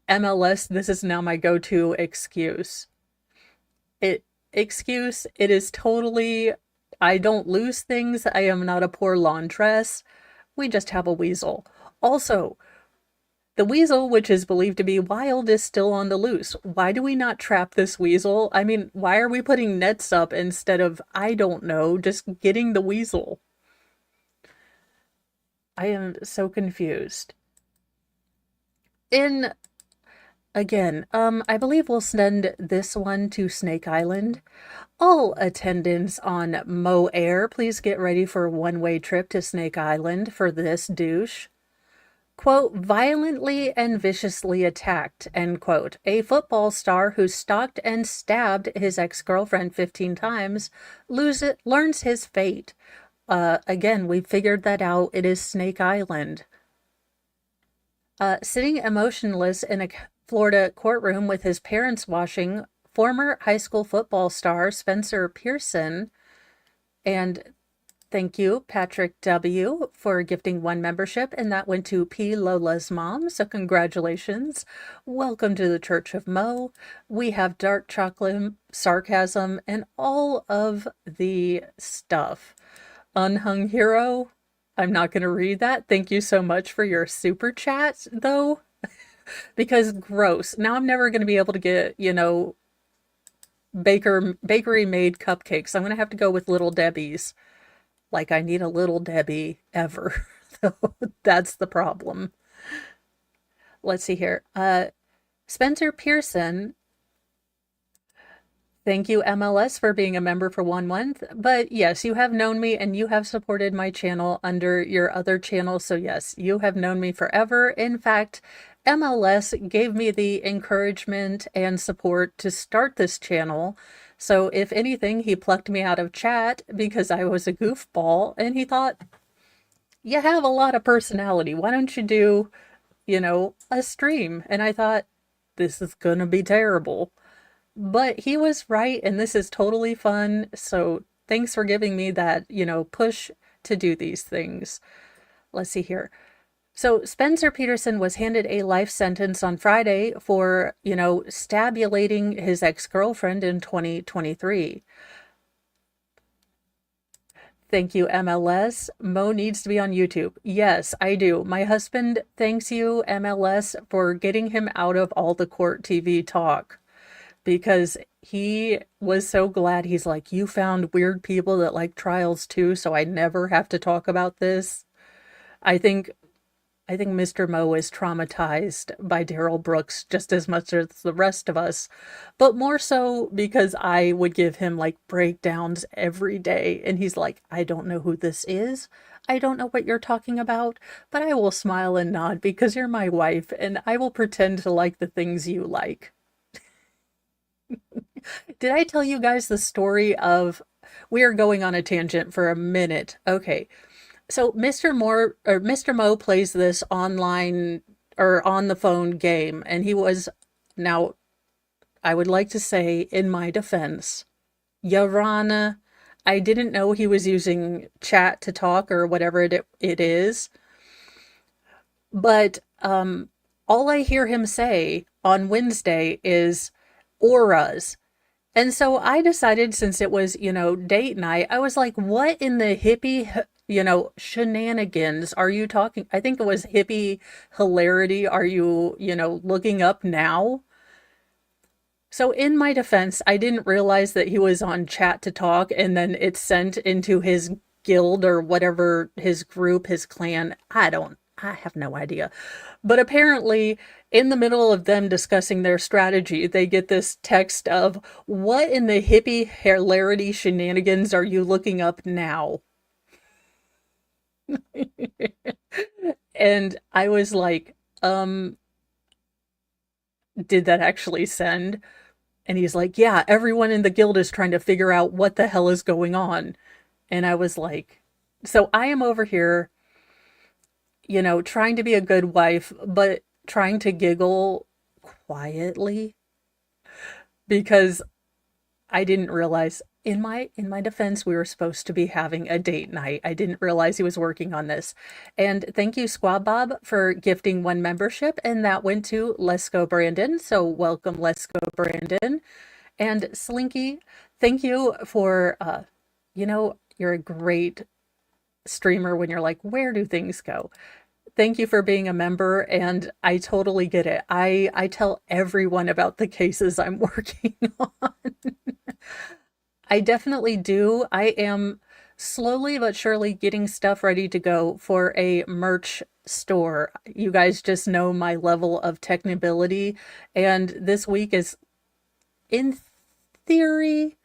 [SPEAKER 2] MLS? This is now my go-to excuse. It is totally, I don't lose things. I am not a poor laundress. We just have a weasel. Also, the weasel, which is believed to be wild, is still on the loose. Why do we not trap this weasel? I mean, why are we putting nets up instead of, I don't know, just getting the weasel? I am so confused. In Again, I believe we'll send this one to Snake Island. All attendants on Mo Air, please get ready for a one-way trip to Snake Island for this douche. Quote, violently and viciously attacked, end quote. A football star who stalked and stabbed his ex-girlfriend 15 times learns his fate. Again, we figured that out. It is Snake Island. Sitting emotionless in a Florida courtroom with his parents watching, former high school football star Spencer Pearson, and thank you, Patrick W., for gifting one membership, and that went to P. Lola's mom, so congratulations. Welcome to the Church of Mo. We have dark chocolate, sarcasm, and all of the stuff. Unhung Hero, I'm not going to read that. Thank you so much for your super chat, though, because gross. Now I'm never going to be able to get, bakery made cupcakes. I'm going to have to go with Little Debbie's. Like, I need a Little Debbie ever. That's the problem. Let's see here. Spencer Pearson, thank you, MLS, for being a member for 1 month. But yes, you have known me and you have supported my channel under your other channel. So yes, you have known me forever. In fact, MLS gave me the encouragement and support to start this channel. So if anything, he plucked me out of chat because I was a goofball and he thought, you have a lot of personality. Why don't you do, a stream? And I thought, this is gonna be terrible. But he was right, and this is totally fun. So thanks for giving me that, push to do these things. Let's see here. So Spencer Peterson was handed a life sentence on Friday for, stabulating his ex-girlfriend in 2023. Thank you, MLS. Mo needs to be on YouTube. Yes, I do. My husband thanks you, MLS, for getting him out of all the court TV talk. Because he was so glad. He's like, you found weird people that like trials too, so I never have to talk about this. I think Mr. Mo is traumatized by Daryl Brooks just as much as the rest of us, but more so because I would give him like breakdowns every day, and he's like, I don't know who this is. I don't know what you're talking about, but I will smile and nod because you're my wife, and I will pretend to like the things you like. Did I tell you guys the story of, we are going on a tangent for a minute. Okay. So Mr. Mo plays this online or on the phone game, and now I would like to say in my defense, Yarana, I didn't know he was using chat to talk or whatever it is. But all I hear him say on Wednesday is auras. And so I decided, since it was, date night, I was like, what in the hippie, shenanigans are you talking? I think it was hippie hilarity. Are you, looking up now? So in my defense, I didn't realize that he was on chat to talk, and then it's sent into his guild or whatever, his group, his clan. I have no idea. But apparently, in the middle of them discussing their strategy, they get this text of, what in the hippie hilarity shenanigans are you looking up now? And I was like, did that actually send? And he's like, yeah, everyone in the guild is trying to figure out what the hell is going on. And I was like, so I am over here, trying to be a good wife, but trying to giggle quietly because I didn't realize in my defense we were supposed to be having a date night. I didn't realize he was working on this. And thank you Squab Bob for gifting one membership, and that went to Let's Go Brandon. So welcome Let's Go Brandon. And Slinky, thank you for you're a great streamer when you're like, where do things go? Thank you for being a member, and I totally get it. I tell everyone about the cases I'm working on. I definitely do. I am slowly but surely getting stuff ready to go for a merch store. You guys just know my level of technability, and this week is, in theory,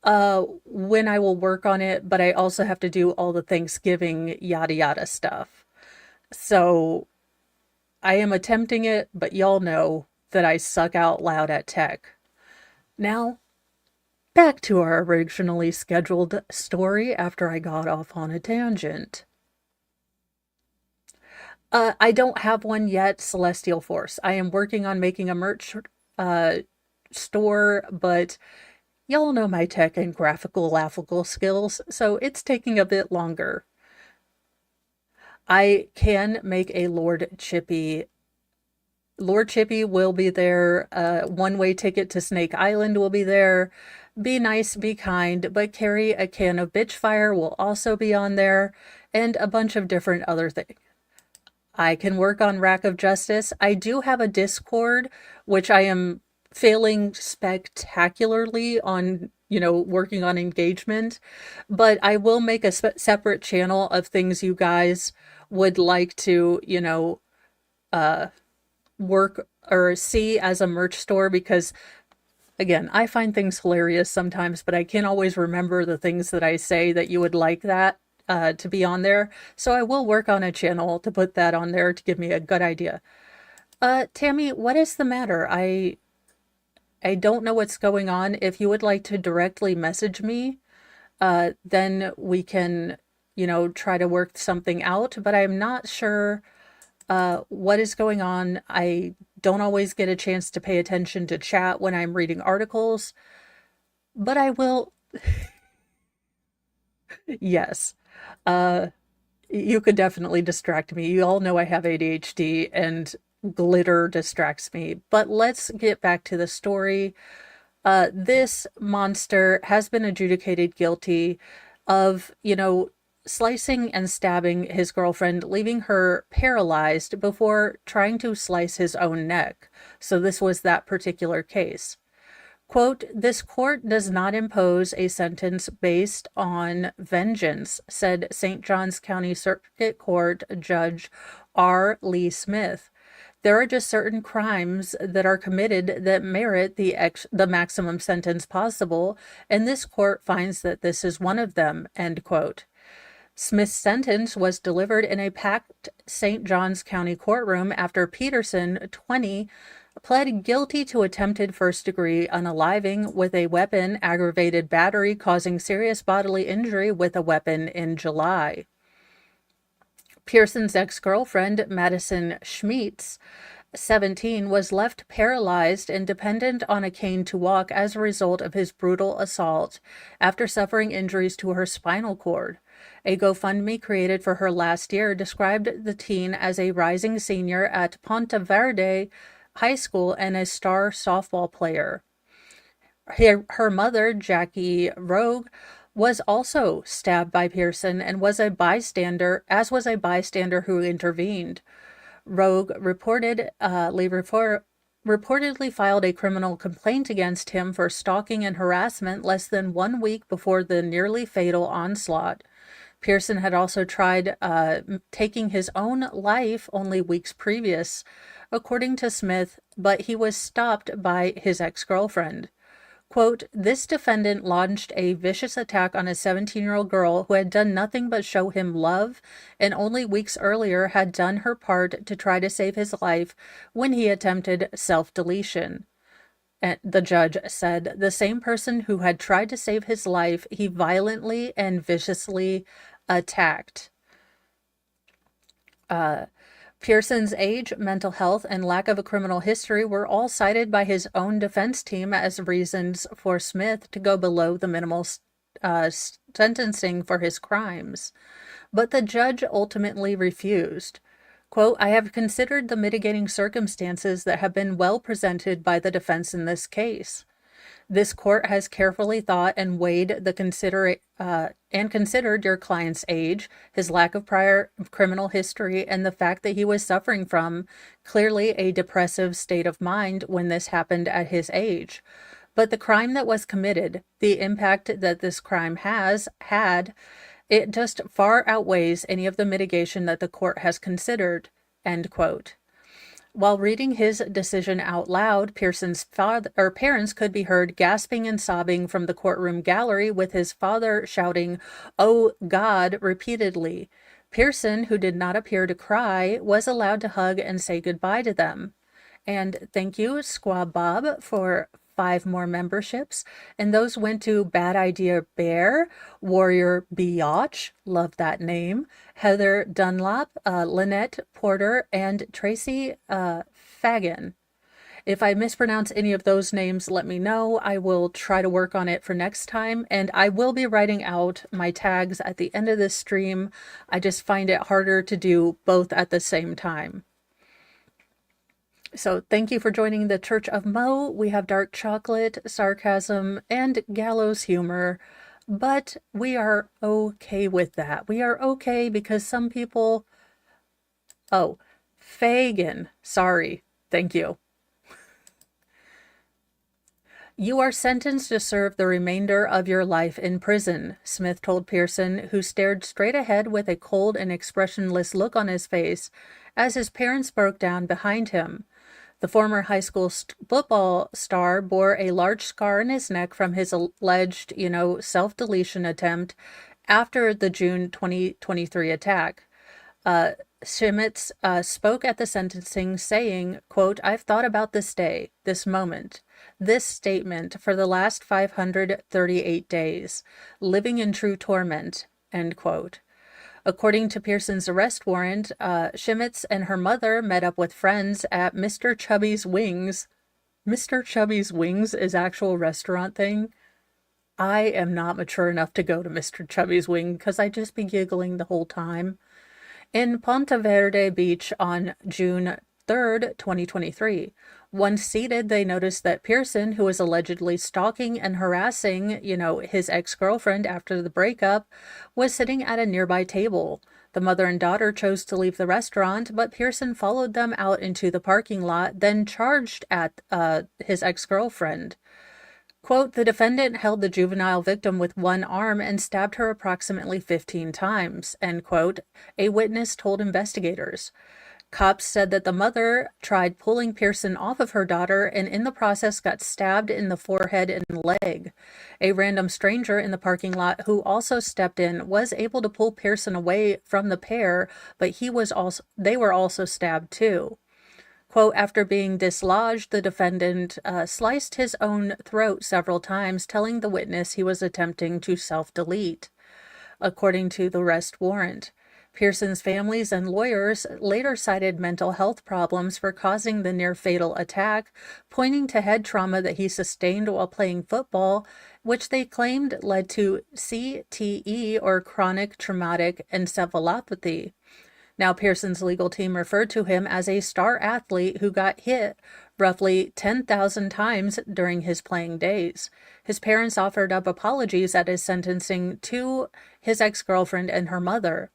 [SPEAKER 2] when I will work on it, but I also have to do all the Thanksgiving yada yada stuff. So I am attempting it, but y'all know that I suck out loud at tech. Now, back to our originally scheduled story after I got off on a tangent. I don't have one yet, Celestial Force. I am working on making a merch store, but y'all know my tech and graphical laughable skills, so it's taking a bit longer. I can make a Lord Chippy. Lord Chippy will be there. One-way ticket to Snake Island will be there. Be nice, be kind, but carry a can of Bitchfire will also be on there, and a bunch of different other things. I can work on Rack of Justice. I do have a Discord, which I am failing spectacularly on, working on engagement, but I will make a separate channel of things you guys would like to, work or see as a merch store, because again, I find things hilarious sometimes, but I can't always remember the things that I say that you would like that to be on there. So I will work on a channel to put that on there to give me a good idea. Tammy, what is the matter? I don't know what's going on. If you would like to directly message me, then we can, try to work something out, but I'm not sure what is going on. I don't always get a chance to pay attention to chat when I'm reading articles, but I will. Yes. You could definitely distract me. You all know I have ADHD and glitter distracts me. But let's get back to the story. This monster has been adjudicated guilty of, slicing and stabbing his girlfriend, leaving her paralyzed before trying to slice his own neck. So this was that particular case. Quote, this court does not impose a sentence based on vengeance, said St. Johns County Circuit Court Judge R. Lee Smith. There are just certain crimes that are committed that merit the maximum sentence possible, and this court finds that this is one of them, end quote. Smith's sentence was delivered in a packed St. Johns County courtroom after Peterson, 20, pled guilty to attempted first-degree unaliving with a weapon, aggravated battery causing serious bodily injury with a weapon in July. Pearson's ex-girlfriend, Madison Schmeetz, 17, was left paralyzed and dependent on a cane to walk as a result of his brutal assault after suffering injuries to her spinal cord. A GoFundMe created for her last year described the teen as a rising senior at Ponte Verde High School and a star softball player. Her mother, Jackie Rogue, was also stabbed by Pearson and was a bystander, as was a bystander who intervened. Rogue reportedly filed a criminal complaint against him for stalking and harassment less than 1 week before the nearly fatal onslaught. Pearson had also tried taking his own life only weeks previous, according to Smith, but he was stopped by his ex-girlfriend. Quote, this defendant launched a vicious attack on a 17-year-old girl who had done nothing but show him love and only weeks earlier had done her part to try to save his life when he attempted self-deletion. And the judge said the same person who had tried to save his life, he violently and viciously attacked. Pearson's age, mental health, and lack of a criminal history were all cited by his own defense team as reasons for Smith to go below the minimal sentencing for his crimes. But the judge ultimately refused. Quote, I have considered the mitigating circumstances that have been well presented by the defense in this case. This court has carefully thought and weighed the considered your client's age, his lack of prior criminal history, and the fact that he was suffering from clearly a depressive state of mind when this happened at his age. But the crime that was committed, the impact that this crime has had, it just far outweighs any of the mitigation that the court has considered, end quote. While reading his decision out loud, Pearson's parents could be heard gasping and sobbing from the courtroom gallery, with his father shouting, "Oh God," repeatedly. Pearson, who did not appear to cry, was allowed to hug and say goodbye to them. And thank you, Squab Bob, for 5 more memberships. And those went to Bad Idea Bear, Warrior Biatch, love that name, Heather Dunlop, Lynette Porter, and Tracy Fagan. If I mispronounce any of those names, let me know. I will try to work on it for next time. And I will be writing out my tags at the end of this stream. I just find it harder to do both at the same time. So thank you for joining the Church of Mo. We have dark chocolate, sarcasm, and gallows humor, but we are okay with that. We are okay because some people... Oh, Fagan. Sorry. Thank you. You are sentenced to serve the remainder of your life in prison, Smith told Pearson, who stared straight ahead with a cold and expressionless look on his face as his parents broke down behind him. The former high school football star bore a large scar on his neck from his alleged, self-deletion attempt after the June 2023 attack. Schmitz spoke at the sentencing saying, quote, I've thought about this day, this moment, this statement for the last 538 days, living in true torment, end quote. According to Pearson's arrest warrant, Schmitz and her mother met up with friends at Mr. Chubby's Wings. Mr. Chubby's Wings is actual restaurant thing. I am not mature enough to go to Mr. Chubby's Wing because I'd just be giggling the whole time. In Ponte Verde Beach on June 3rd, 2023. Once seated, they noticed that Pearson, who was allegedly stalking and harassing, his ex-girlfriend after the breakup, was sitting at a nearby table. The mother and daughter chose to leave the restaurant, but Pearson followed them out into the parking lot, then charged at his ex-girlfriend. Quote, the defendant held the juvenile victim with one arm and stabbed her approximately 15 times, end quote, a witness told investigators. Cops said that the mother tried pulling Pearson off of her daughter and in the process got stabbed in the forehead and leg. A random stranger in the parking lot who also stepped in was able to pull Pearson away from the pair, but they were also stabbed too. Quote, after being dislodged, the defendant sliced his own throat several times, telling the witness he was attempting to self-delete, according to the arrest warrant. Pearson's families and lawyers later cited mental health problems for causing the near-fatal attack, pointing to head trauma that he sustained while playing football, which they claimed led to CTE, or chronic traumatic encephalopathy. Now, Pearson's legal team referred to him as a star athlete who got hit roughly 10,000 times during his playing days. His parents offered up apologies at his sentencing to his ex-girlfriend and her mother.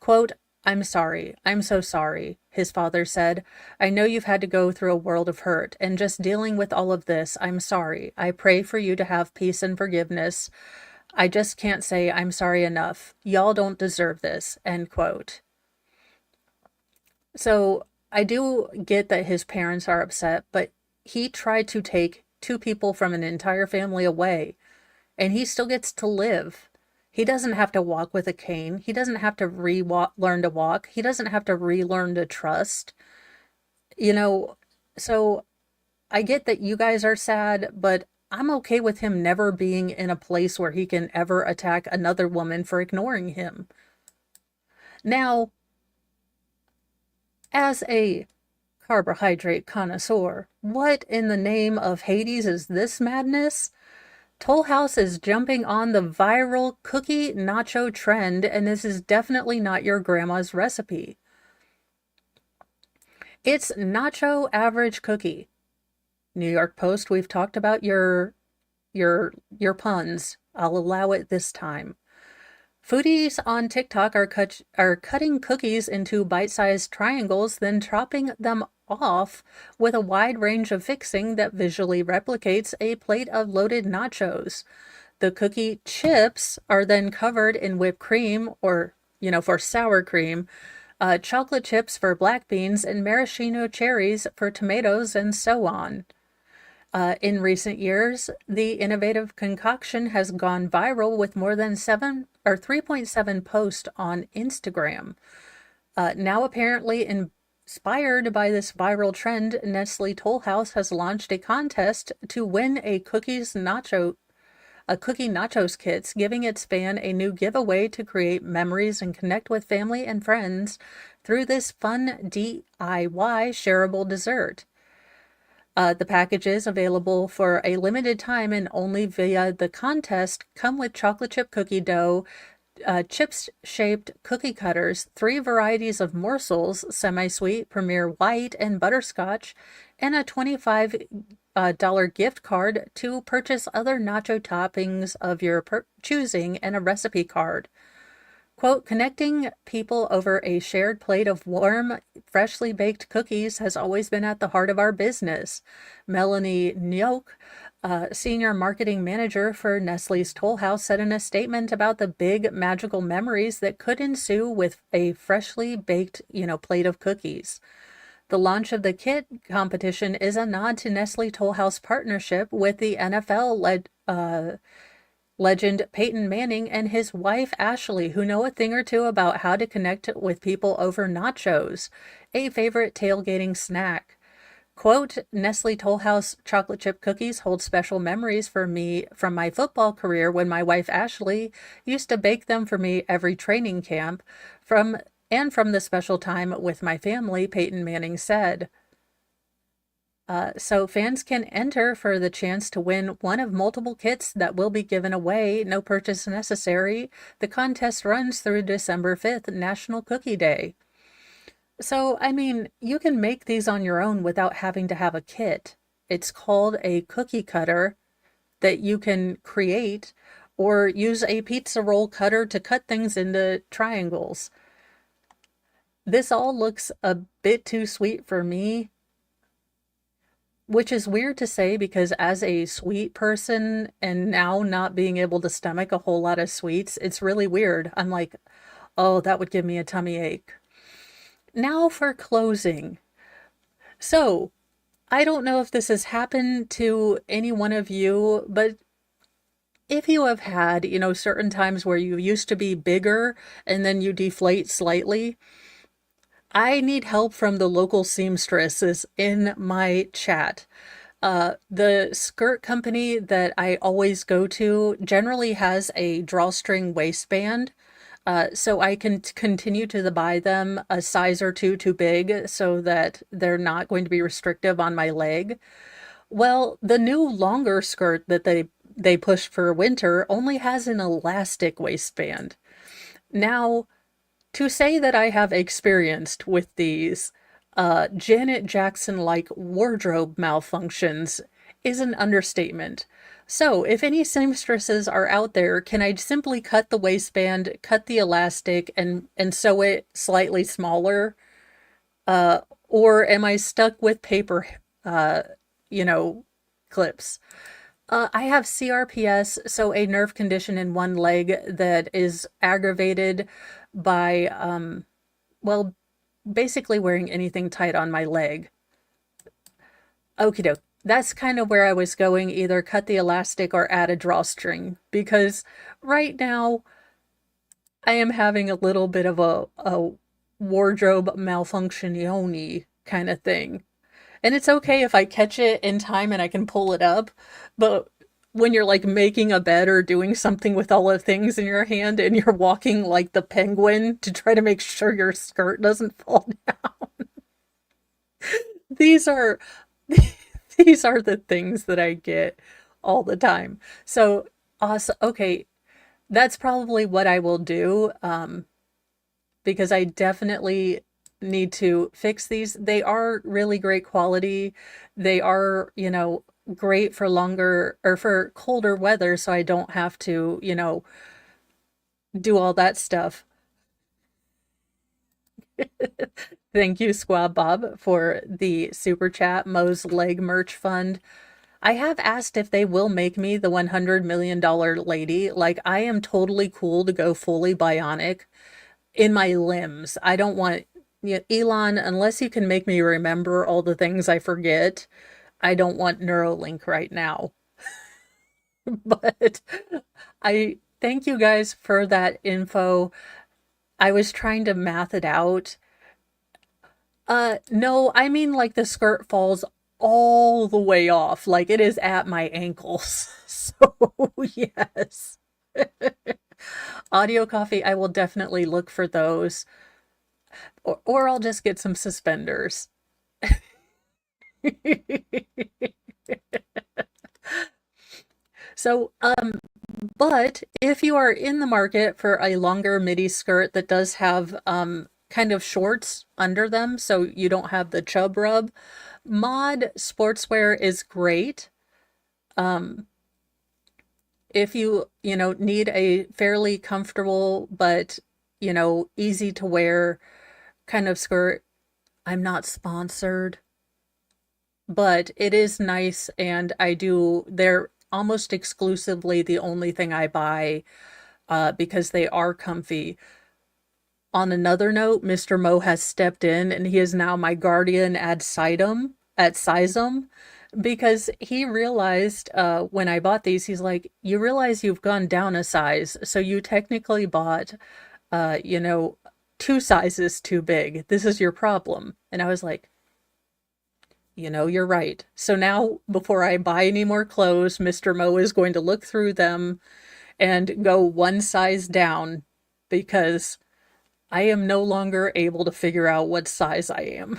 [SPEAKER 2] Quote, I'm sorry. I'm so sorry, his father said. I know you've had to go through a world of hurt, and just dealing with all of this, I'm sorry. I pray for you to have peace and forgiveness. I just can't say I'm sorry enough. Y'all don't deserve this, end quote. So I do get that his parents are upset, but he tried to take 2 people from an entire family away, and he still gets to live. He doesn't have to walk with a cane. He doesn't have to learn to walk. He doesn't have to relearn to trust. So I get that you guys are sad, but I'm okay with him never being in a place where he can ever attack another woman for ignoring him. Now, as a carbohydrate connoisseur, what in the name of Hades is this madness? Toll House is jumping on the viral cookie nacho trend, and this is definitely not your grandma's recipe. It's nacho average cookie. New York Post, we've talked about your puns. I'll allow it this time. Foodies on TikTok are cutting cookies into bite-sized triangles, then chopping them off with a wide range of fixing that visually replicates a plate of loaded nachos. The cookie chips are then covered in whipped cream, or, for sour cream, chocolate chips for black beans, and maraschino cherries for tomatoes, and so on. In recent years, the innovative concoction has gone viral with more than 3.7 posts on Instagram. Now apparently inspired by this viral trend, Nestle Toll House has launched a contest to win a cookie nachos kits, giving its fan a new giveaway to create memories and connect with family and friends through this fun DIY shareable dessert. The packages available for a limited time and only via the contest come with chocolate chip cookie dough, chips-shaped cookie cutters, 3 varieties of morsels, semi-sweet, premier white, and butterscotch, and a $25 gift card to purchase other nacho toppings of your choosing, and a recipe card. Quote, connecting people over a shared plate of warm, freshly baked cookies has always been at the heart of our business. Melanie Nyoke, senior marketing manager for Nestle's Toll House, said in a statement about the big magical memories that could ensue with a freshly baked, plate of cookies. The launch of the kit competition is a nod to Nestle Toll House partnership with the NFL legend Peyton Manning and his wife Ashley, who know a thing or two about how to connect with people over nachos, a favorite tailgating snack. Quote, Nestle Toll House chocolate chip cookies hold special memories for me from my football career when my wife Ashley used to bake them for me every training camp, from the special time with my family, Peyton Manning said. So fans can enter for the chance to win one of multiple kits that will be given away, no purchase necessary. The contest runs through December 5th, National Cookie Day. So, you can make these on your own without having to have a kit. It's called a cookie cutter that you can create, or use a pizza roll cutter to cut things into triangles. This all looks a bit too sweet for me, which is weird to say because as a sweet person and now not being able to stomach a whole lot of sweets, it's really weird. I'm like, oh, that would give me a tummy ache. Now for closing. So, I don't know if this has happened to any one of you, but if you have had, certain times where you used to be bigger and then you deflate slightly, I need help from the local seamstresses in my chat. The skirt company that I always go to generally has a drawstring waistband, so I can continue to buy them a size or two too big so that they're not going to be restrictive on my leg. Well, the new longer skirt that they push for winter only has an elastic waistband. Now, to say that I have experienced with these Janet Jackson-like wardrobe malfunctions is an understatement. So, if any seamstresses are out there, can I simply cut the waistband, cut the elastic, and sew it slightly smaller? Or am I stuck with paper, clips? I have CRPS, so a nerve condition in one leg that is aggravated by, basically wearing anything tight on my leg. Okie doke. That's kind of where I was going, either cut the elastic or add a drawstring, because right now I am having a little bit of a wardrobe malfunction-y kind of thing. And it's okay if I catch it in time and I can pull it up, but when you're like making a bed or doing something with all the things in your hand and you're walking like the penguin to try to make sure your skirt doesn't fall down. These are these are the things that I get all the time. So awesome. Okay, that's probably what I will do. Because I definitely need to fix these. They are really great quality. They are, great for longer or for colder weather, so I don't have to, do all that stuff. Thank you, Squab Bob, for the super chat. Mo's Leg Merch Fund. I have asked if they will make me the $100 million lady. Like, I am totally cool to go fully bionic in my limbs. I don't want, Elon, unless you can make me remember all the things I forget, I don't want Neuralink right now. But I thank you guys for that info. I was trying to math it out. No, I mean like the skirt falls all the way off, like it is at my ankles. So, yes. Audio coffee, I will definitely look for those. Or I'll just get some suspenders. So, but if you are in the market for a longer midi skirt that does have kind of shorts under them so you don't have the chub rub, Mod Sportswear is great. Um, if you need a fairly comfortable but, easy to wear kind of skirt, I'm not sponsored, but it is nice and they're almost exclusively the only thing I buy because they are comfy. On another note, Mr. Mo has stepped in and he is now my guardian ad sizem, because he realized when I bought these, he's like, you realize you've gone down a size. So you technically bought, uh, you know, 2 sizes too big. This is your problem. And I was like, you're right. So now, before I buy any more clothes, Mr. Mo is going to look through them and go one size down because I am no longer able to figure out what size I am.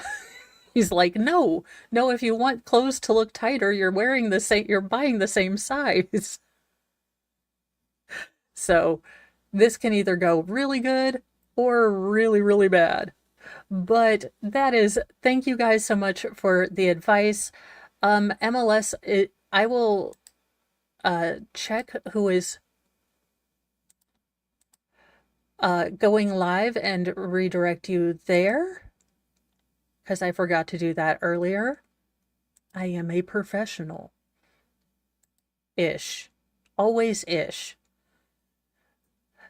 [SPEAKER 2] He's like, no, no, if you want clothes to look tighter, you're buying the same size. So this can either go really good or really, really bad. But thank you guys so much for the advice. MLS, I will check who is going live and redirect you there, because I forgot to do that earlier. I am a professional. Ish. Always ish.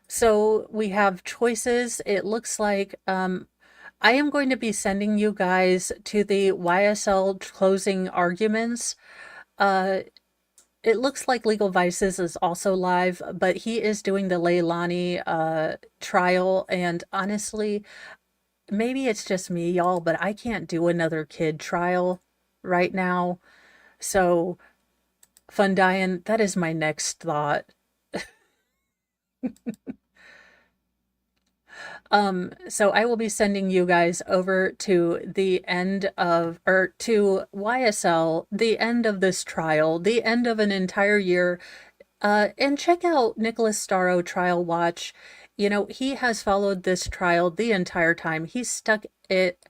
[SPEAKER 2] So we have choices. It looks like I am going to be sending you guys to the YSL closing arguments. Uh, it looks like Legal Vices is also live, but he is doing the Leilani trial. And honestly, maybe it's just me, y'all, but I can't do another kid trial right now. So, Fundian, that is my next thought. So I will be sending you guys over to to YSL, the end of this trial, the end of an entire year. And check out Nicholas Starro Trial Watch. He has followed this trial the entire time. He stuck it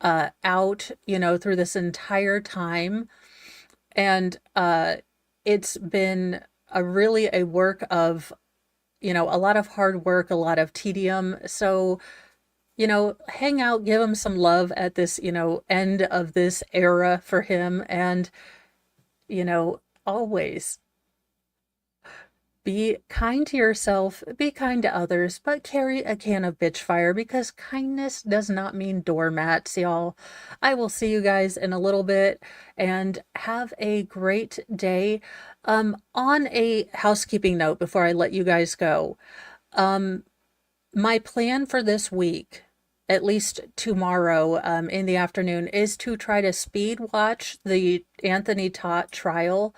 [SPEAKER 2] out, through this entire time. And it's been really a work of, a lot of hard work, a lot of tedium. So, hang out, give him some love at this, end of this era for him. And, always be kind to yourself, be kind to others, but carry a can of bitch fire, because kindness does not mean doormats, y'all. I will see you guys in a little bit and have a great day. On a housekeeping note before I let you guys go, my plan for this week, at least tomorrow in the afternoon, is to try to speed watch the Anthony Tott trial.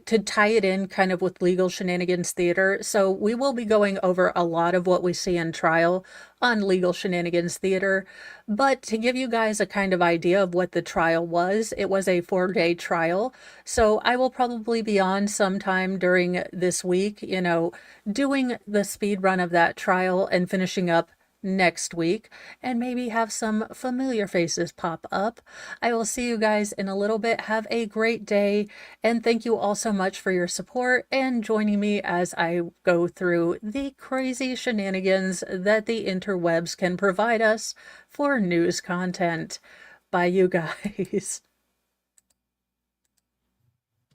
[SPEAKER 2] To tie it in kind of with Legal Shenanigans Theater. So we will be going over a lot of what we see in trial on Legal Shenanigans Theater. But to give you guys a kind of idea of what the trial was, it was a 4-day trial. So I will probably be on sometime during this week, doing the speed run of that trial and finishing up next week, and maybe have some familiar faces pop up. I will see you guys in a little bit. Have a great day, and thank you all so much for your support and joining me as I go through the crazy shenanigans that the interwebs can provide us for news content. Bye, you guys.